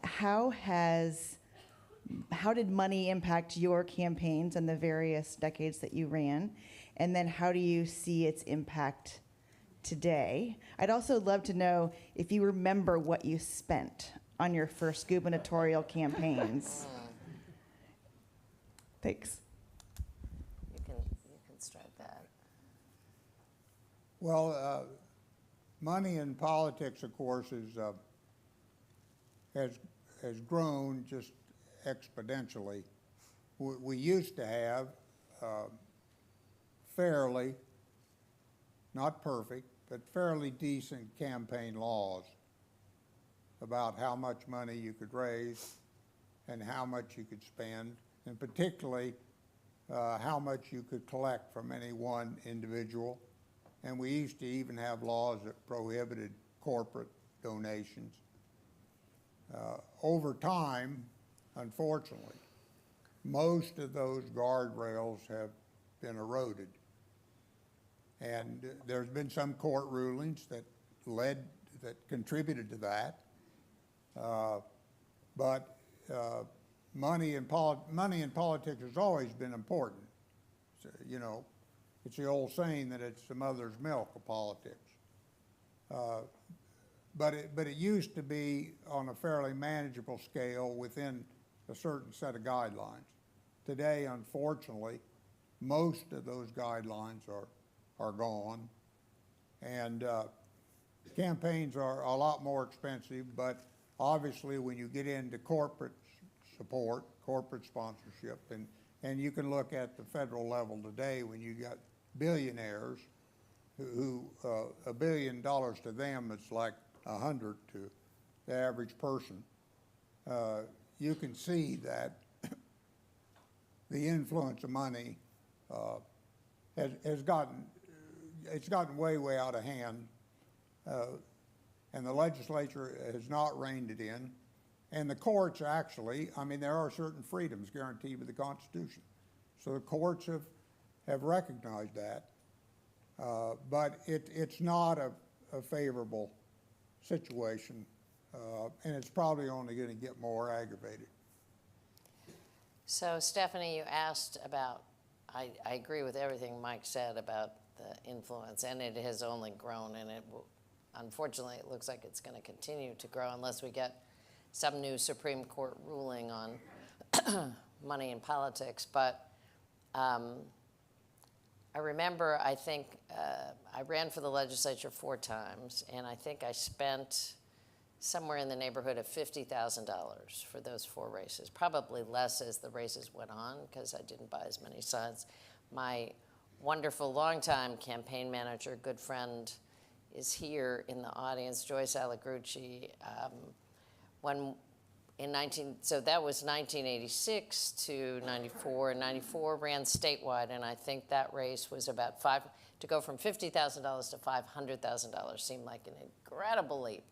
how did money impact your campaigns and the various decades that you ran? And then how do you see its impact today? I'd also love to know if you remember what you spent on your first gubernatorial campaigns. Thanks. You can start that. Well, money in politics, of course, has grown just exponentially. We used to have fairly, not perfect, but fairly decent campaign laws about how much money you could raise and how much you could spend, and particularly how much you could collect from any one individual. And we used to even have laws that prohibited corporate donations. Over time, unfortunately, most of those guardrails have been eroded. And there's been some court rulings that contributed to that. But money in politics has always been important. So, you know, it's the old saying that it's the mother's milk of politics. But it used to be on a fairly manageable scale within a certain set of guidelines. Today, unfortunately, most of those guidelines are gone, and campaigns are a lot more expensive. But obviously, when you get into corporate support, corporate sponsorship, and you can look at the federal level today when you got billionaires who $1 billion to them, it's like 100 to the average person. You can see that the influence of money has gotten way out of hand, and the legislature has not reined it in. And the courts actually, I mean, there are certain freedoms guaranteed by the Constitution. So the courts have recognized that, but it's not a favorable situation, and it's probably only going to get more aggravated. So Stephanie, you asked about, I agree with everything Mike said about the influence, and it has only grown, and it will, unfortunately, it looks like it's going to continue to grow unless we get some new Supreme Court ruling on money in politics. But I remember, I think, I ran for the legislature 4 times, and I think I spent somewhere in the neighborhood of $50,000 for those 4 races, probably less as the races went on because I didn't buy as many signs. My wonderful longtime campaign manager, good friend, is here in the audience, Joyce Allegrucci. So that was 1986 to 94, and 94 ran statewide, and I think that race was about to go from $50,000 to $500,000 seemed like an incredible leap.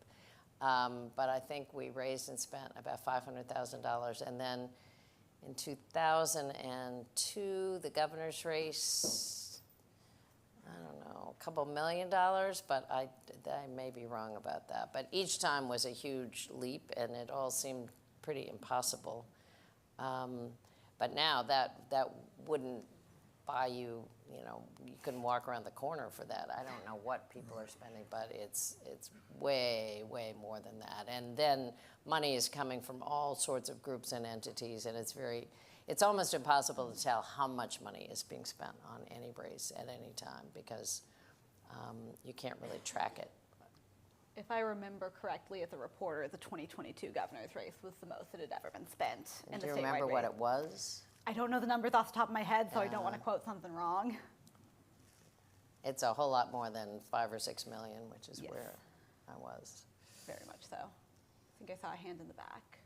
But I think we raised and spent about $500,000. And then in 2002, the governor's race, I don't know, a couple $1 million, but I may be wrong about that. But each time was a huge leap, and it all seemed pretty impossible. But now that wouldn't buy you, you know, you couldn't walk around the corner for that. I don't know what people are spending, but it's way, way more than that. And then money is coming from all sorts of groups and entities, and it's almost impossible to tell how much money is being spent on any race at any time because you can't really track it. If I remember correctly as a reporter, the 2022 governor's race was the most that had ever been spent in the statewide race. Do you remember what it was? I don't know the numbers off the top of my head, so I don't want to quote something wrong. It's a whole lot more than 5 or 6 million, which is Yes. where I was. Very much so. I think I saw a hand in the back.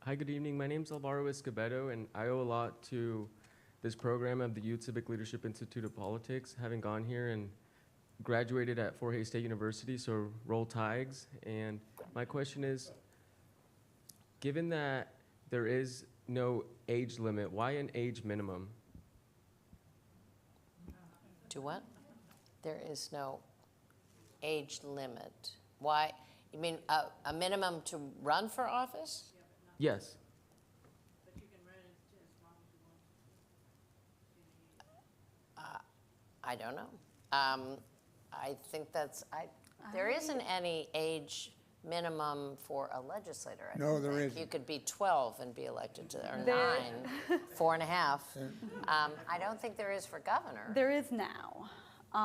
Hi, good evening. My name is Alvaro Escobedo, and I owe a lot to this program of the Youth Civic Leadership Institute of Politics, having gone here and graduated at Fort Hays State University, so roll Tigers. And my question is, given that there is no age limit, why an age minimum? To what? There is no age limit? Why? You mean a minimum to run for office? Yes. I don't know. I think there isn't any age minimum for a legislator. I No, don't there think. isn't. You could be 12 and be elected to, or There- 9, 4.5. I don't think there is for governor. There is now.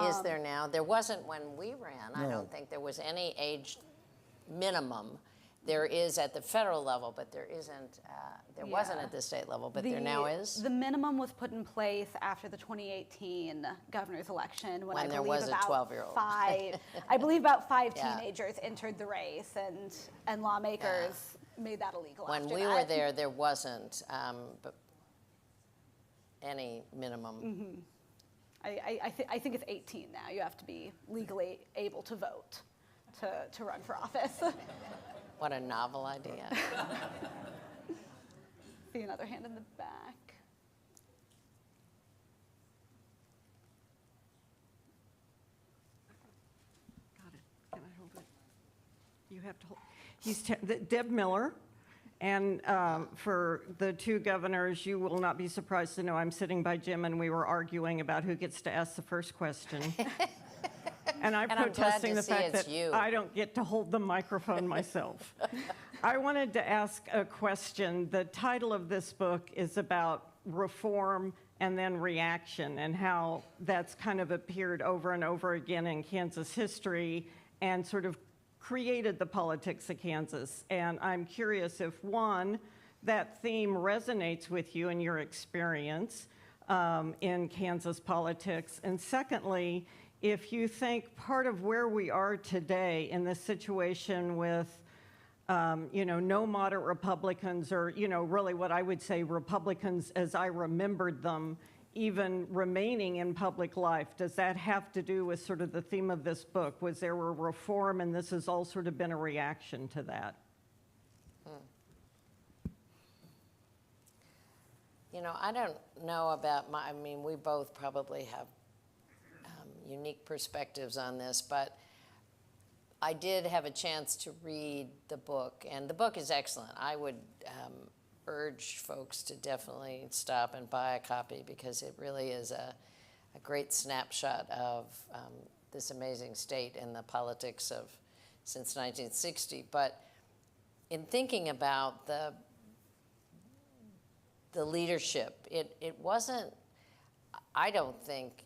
Is there now? There wasn't when we ran. I No. don't think there was any age minimum. There is at the federal level, but there isn't. There wasn't Yeah. at the state level, but there now is. The minimum was put in place after the 2018 governor's election when I When there believe was a about 12-year-old. I believe about 5 Yeah. teenagers entered the race, and lawmakers made that illegal. When after we that. were there wasn't but any minimum. I think it's 18 now. You have to be legally able to vote to run for office. What a novel idea. See another hand in the back. Got it. Can I hold it? You have to hold. Deb Miller. And for the two governors, you will not be surprised to know I'm sitting by Jim and we were arguing about who gets to ask the first question. And I'm And I'm glad protesting to the see fact it's that you. I don't get to hold the microphone myself. I wanted to ask a question. The title of this book is about reform and then reaction, and how that's kind of appeared over and over again in Kansas history and sort of created the politics of Kansas. And I'm curious if, one, that theme resonates with you and your experience in Kansas politics, and secondly, if you think part of where we are today in this situation with no moderate Republicans, or, really what I would say Republicans as I remembered them, even remaining in public life, does that have to do with sort of the theme of this book? Was there a reform and this has all sort of been a reaction to that? I don't know about we both probably have unique perspectives on this, but I did have a chance to read the book, and the book is excellent. I would urge folks to definitely stop and buy a copy, because it really is a great snapshot of this amazing state and the politics of since 1960. But in thinking about the leadership, it wasn't, I don't think,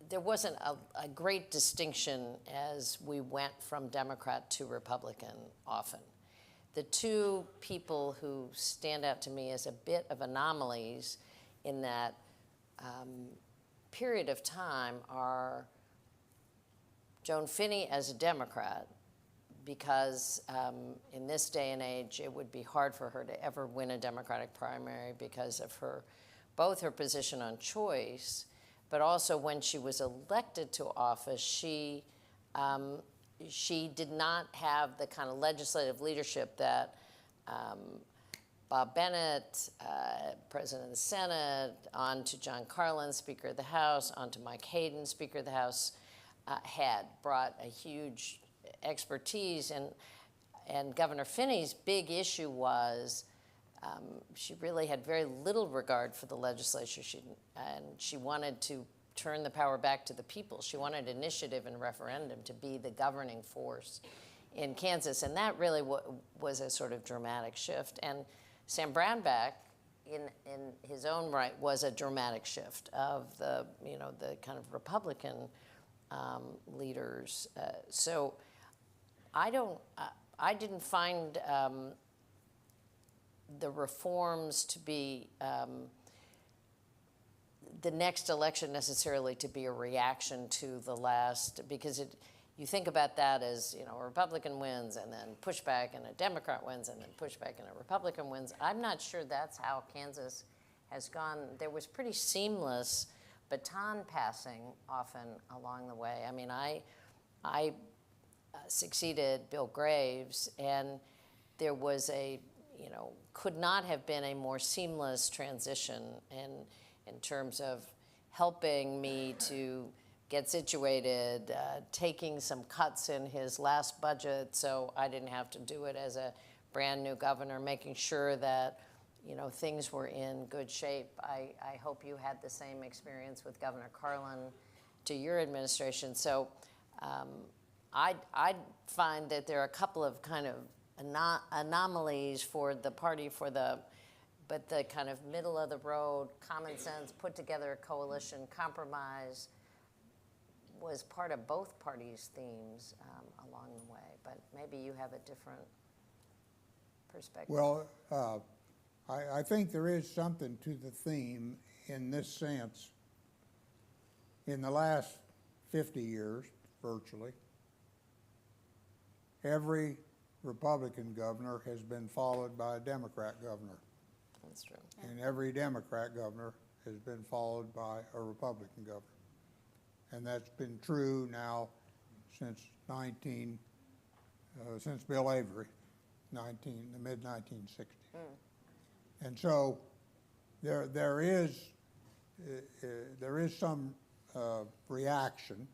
there wasn't a great distinction as we went from Democrat to Republican often. The two people who stand out to me as a bit of anomalies in that period of time are Joan Finney as a Democrat, because in this day and age, it would be hard for her to ever win a Democratic primary because of both her position on choice, but also when she was elected to office, she did not have the kind of legislative leadership that Bob Bennett, President of the Senate, on to John Carlin, Speaker of the House, on to Mike Hayden, Speaker of the House, had brought a huge expertise. And Governor Finney's big issue was she really had very little regard for the legislature, and she wanted to turn the power back to the people. She wanted initiative and referendum to be the governing force in Kansas, and that really was a sort of dramatic shift. And Sam Brownback, in his own right, was a dramatic shift of the kind of Republican leaders. So I didn't find the reforms to be the next election necessarily to be a reaction to the last, because you think about that as, a Republican wins and then pushback, and a Democrat wins and then pushback and a Republican wins. I'm not sure that's how Kansas has gone. There was pretty seamless baton passing often along the way. I succeeded Bill Graves, and there was could not have been a more seamless transition in terms of helping me to get situated, taking some cuts in his last budget so I didn't have to do it as a brand new governor, making sure that things were in good shape. I hope you had the same experience with Governor Carlin to your administration. So I find that there are a couple of kind of anomalies for the party, but the kind of middle of the road, common sense, put together coalition compromise was part of both parties' themes along the way. But maybe you have a different perspective. Well, I think there is something to the theme in this sense. In the last 50 years, virtually, every Republican governor has been followed by a Democrat governor. That's true. And every Democrat governor has been followed by a Republican governor. And that's been true now since since Bill Avery, the mid-1960s. And so there is some reaction.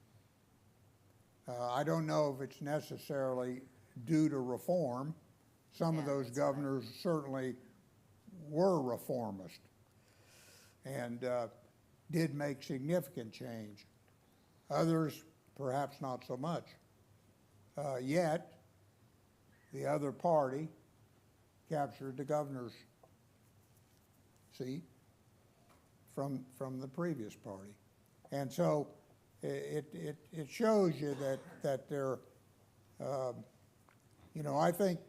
I don't know if it's necessarily due to reform. Some of those governors certainly were reformist and did make significant change. Others, perhaps not so much. Yet, the other party captured the governor's seat from the previous party. And so it shows you that there, I think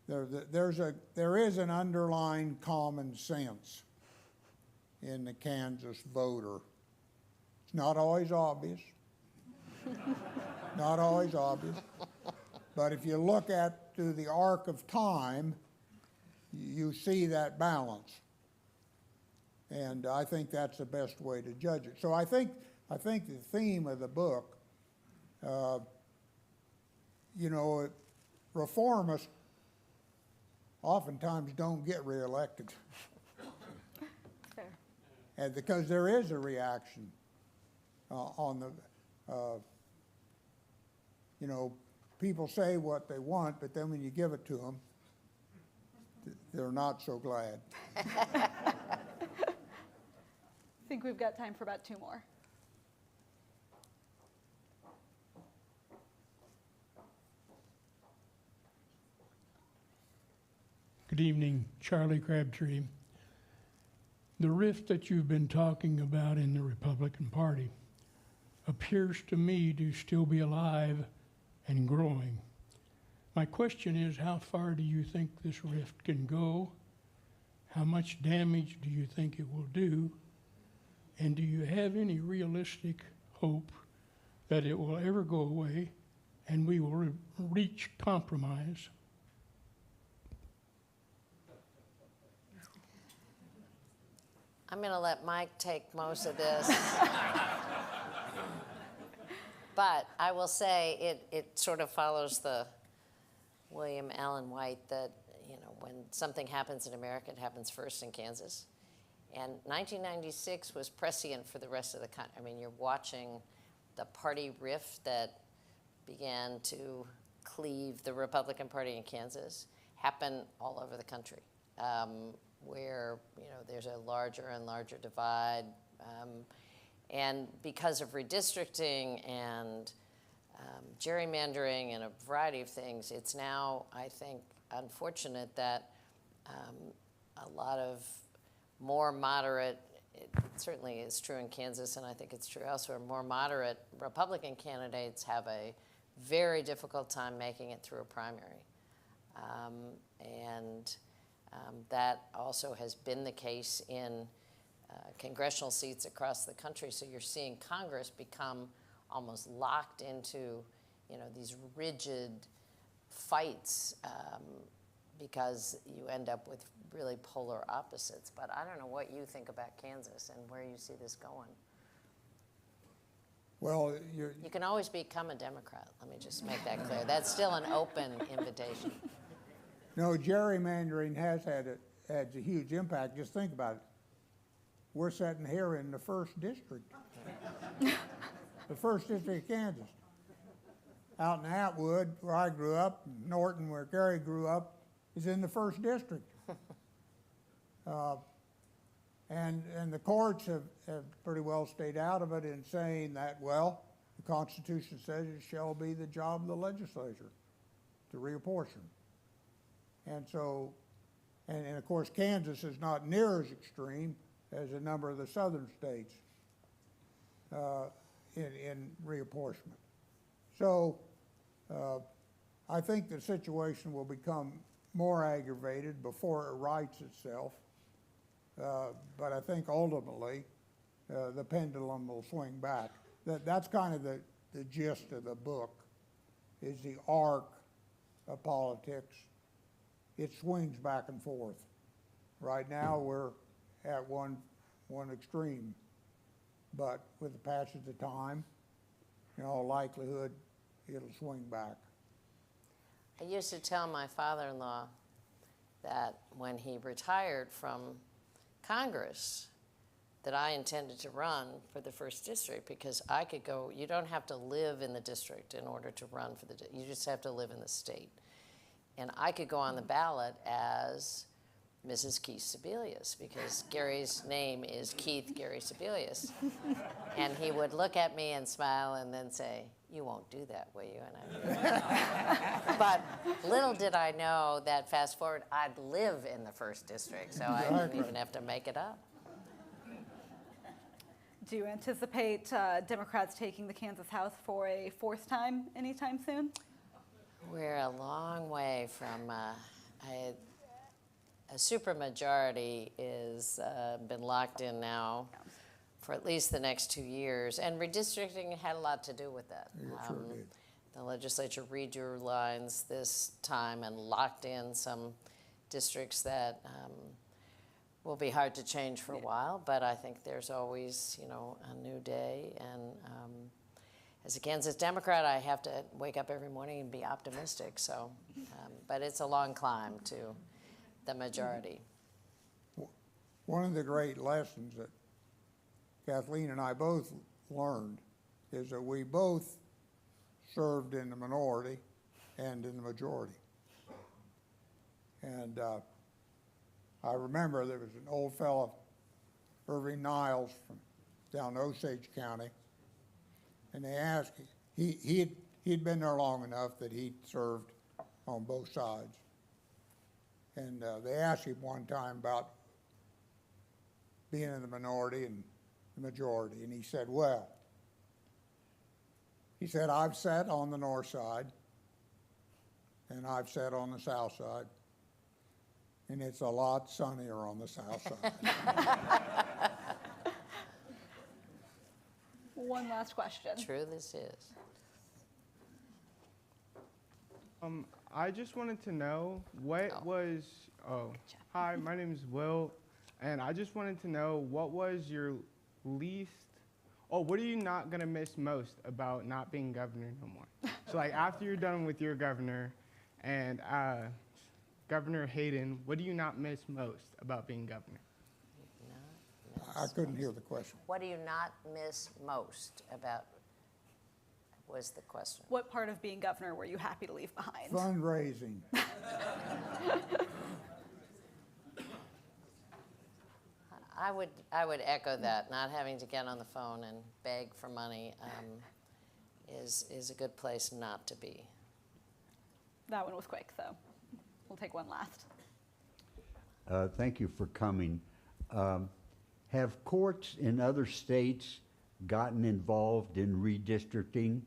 there is an underlying common sense in the Kansas voter. It's not always obvious, not always obvious, but if you look at through the arc of time, you see that balance. And I think that's the best way to judge it. So I think the theme of the book, reformists oftentimes don't get reelected. Fair. And because there is a reaction on the, people say what they want, but then when you give it to them, they're not so glad. I think we've got time for about 2 more. Good evening, Charlie Crabtree. The rift that you've been talking about in the Republican Party appears to me to still be alive and growing. My question is, how far do you think this rift can go? How much damage do you think it will do? And do you have any realistic hope that it will ever go away and we will reach compromise? I'm going to let Mike take most of this. But I will say it sort of follows the William Allen White that, when something happens in America, it happens first in Kansas. And 1996 was prescient for the rest of the country. I mean, you're watching the party rift that began to cleave the Republican Party in Kansas happen all over the country, where there's a larger and larger divide. And because of redistricting and gerrymandering and a variety of things, it's now, I think, unfortunate that a lot of more moderate, it certainly is true in Kansas, and I think it's true elsewhere, more moderate Republican candidates have a very difficult time making it through a primary. That also has been the case in congressional seats across the country. So you're seeing Congress become almost locked into, these rigid fights because you end up with really polar opposites. But I don't know what you think about Kansas and where you see this going. Well, you can always become a Democrat. Let me just make that clear. That's still an open invitation. No, gerrymandering has had a huge impact. Just think about it. We're sitting here in the 1st district. The first district of Kansas. Out in Atwood, where I grew up, Norton, where Gary grew up, is in the first district. And the courts have pretty well stayed out of it in saying that, well, the Constitution says it shall be the job of the legislature to reapportion. And so, and of course, Kansas is not near as extreme as a number of the southern states in reapportionment. So I think the situation will become more aggravated before it rights itself. But I think ultimately the pendulum will swing back. That's kind of the gist of the book, is the arc of politics. It swings back and forth. Right now we're at one extreme, but with the passage of time, in all likelihood, it'll swing back. I used to tell my father-in-law that when he retired from Congress, that I intended to run for the first district, because I could go, you don't have to live in the district in order to run for you just have to live in the state. And I could go on the ballot as Mrs. Keith Sebelius, because Gary's name is Keith Gary Sebelius. And he would look at me and smile and then say, "You won't do that, will you?" And I But little did I know that fast forward, I'd live in the first district, so I didn't even have to make it up. Do you anticipate Democrats taking the Kansas House for a fourth time anytime soon? We're a long way from a supermajority is been locked in now for at least the next 2 years, and redistricting had a lot to do with that. Sure did. The legislature redrew lines this time and locked in some districts that will be hard to change for a while, but I think there's always, a new day. And as a Kansas Democrat, I have to wake up every morning and be optimistic. So, but it's a long climb to the majority. One of the great lessons that Kathleen and I both learned is that we both served in the minority and in the majority. And I remember there was an old fellow, Irving Niles, from down Osage County, and they asked, he'd been there long enough that he'd served on both sides. And they asked him one time about being in the minority and the majority, and he said, well, I've sat on the north side, and I've sat on the south side, and it's a lot sunnier on the south side. One last question. True this is. I just wanted to know hi, my name is Will, and I just wanted to know what was your what are you not gonna miss most about not being governor no more? So like after you're done with your governor and Governor Hayden, what do you not miss most about being governor? I couldn't hear the question. What do you not miss most about, was the question? What part of being governor were you happy to leave behind? Fundraising. I would echo that. Not having to get on the phone and beg for money is a good place not to be. That one was quick, so we'll take one last. Thank you for coming. Have courts in other states gotten involved in redistricting?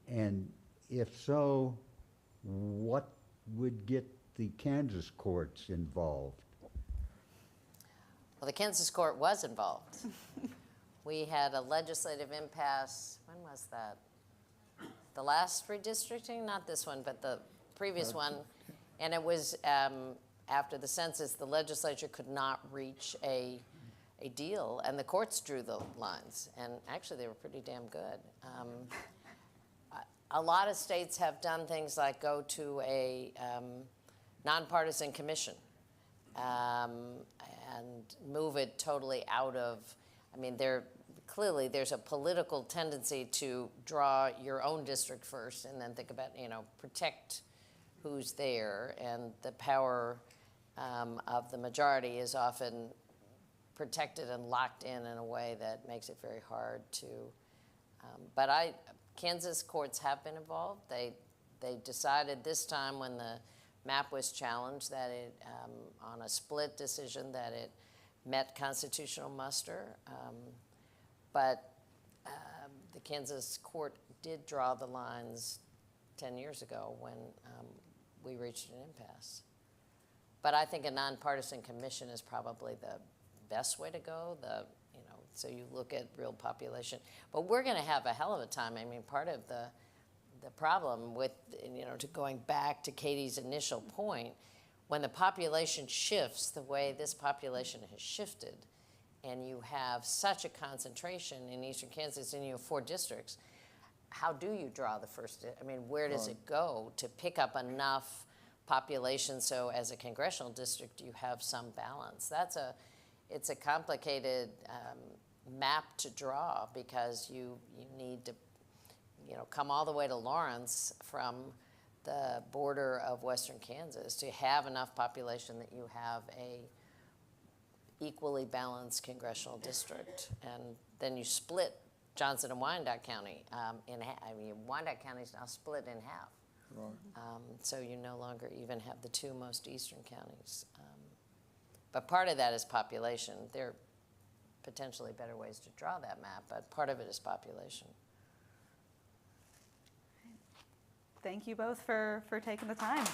And if so, what would get the Kansas courts involved? Well, the Kansas court was involved. We had a legislative impasse. When was that? The last redistricting? Not this one, but the previous one. And it was after the census, the legislature could not reach a deal, and the courts drew the lines. And actually, they were pretty damn good. A lot of states have done things like go to a nonpartisan commission and move it totally out of, clearly there's a political tendency to draw your own district first and then think about, protect who's there, and the power of the majority is often protected and locked in a way that makes it very hard to, Kansas courts have been involved. They decided this time when the map was challenged that it, on a split decision, that it met constitutional muster. But the Kansas court did draw the lines 10 years ago when we reached an impasse. But I think a nonpartisan commission is probably the best way to go. So you look at real population. But we're going to have a hell of a time. I mean, part of the problem with, to going back to Katie's initial point, when the population shifts the way this population has shifted, and you have such a concentration in eastern Kansas, and you have 4 districts, how do you draw the first? I mean, where does it go to pick up enough population so as a congressional district you have some balance? It's a complicated map to draw, because you need to come all the way to Lawrence from the border of western Kansas to have enough population that you have a equally balanced congressional district. And then you split Johnson and Wyandotte County in half. I mean, Wyandotte County is now split in half. Right. So you no longer even have the 2 most eastern counties. But part of that is population. There are potentially better ways to draw that map, but part of it is population. Thank you both for taking the time.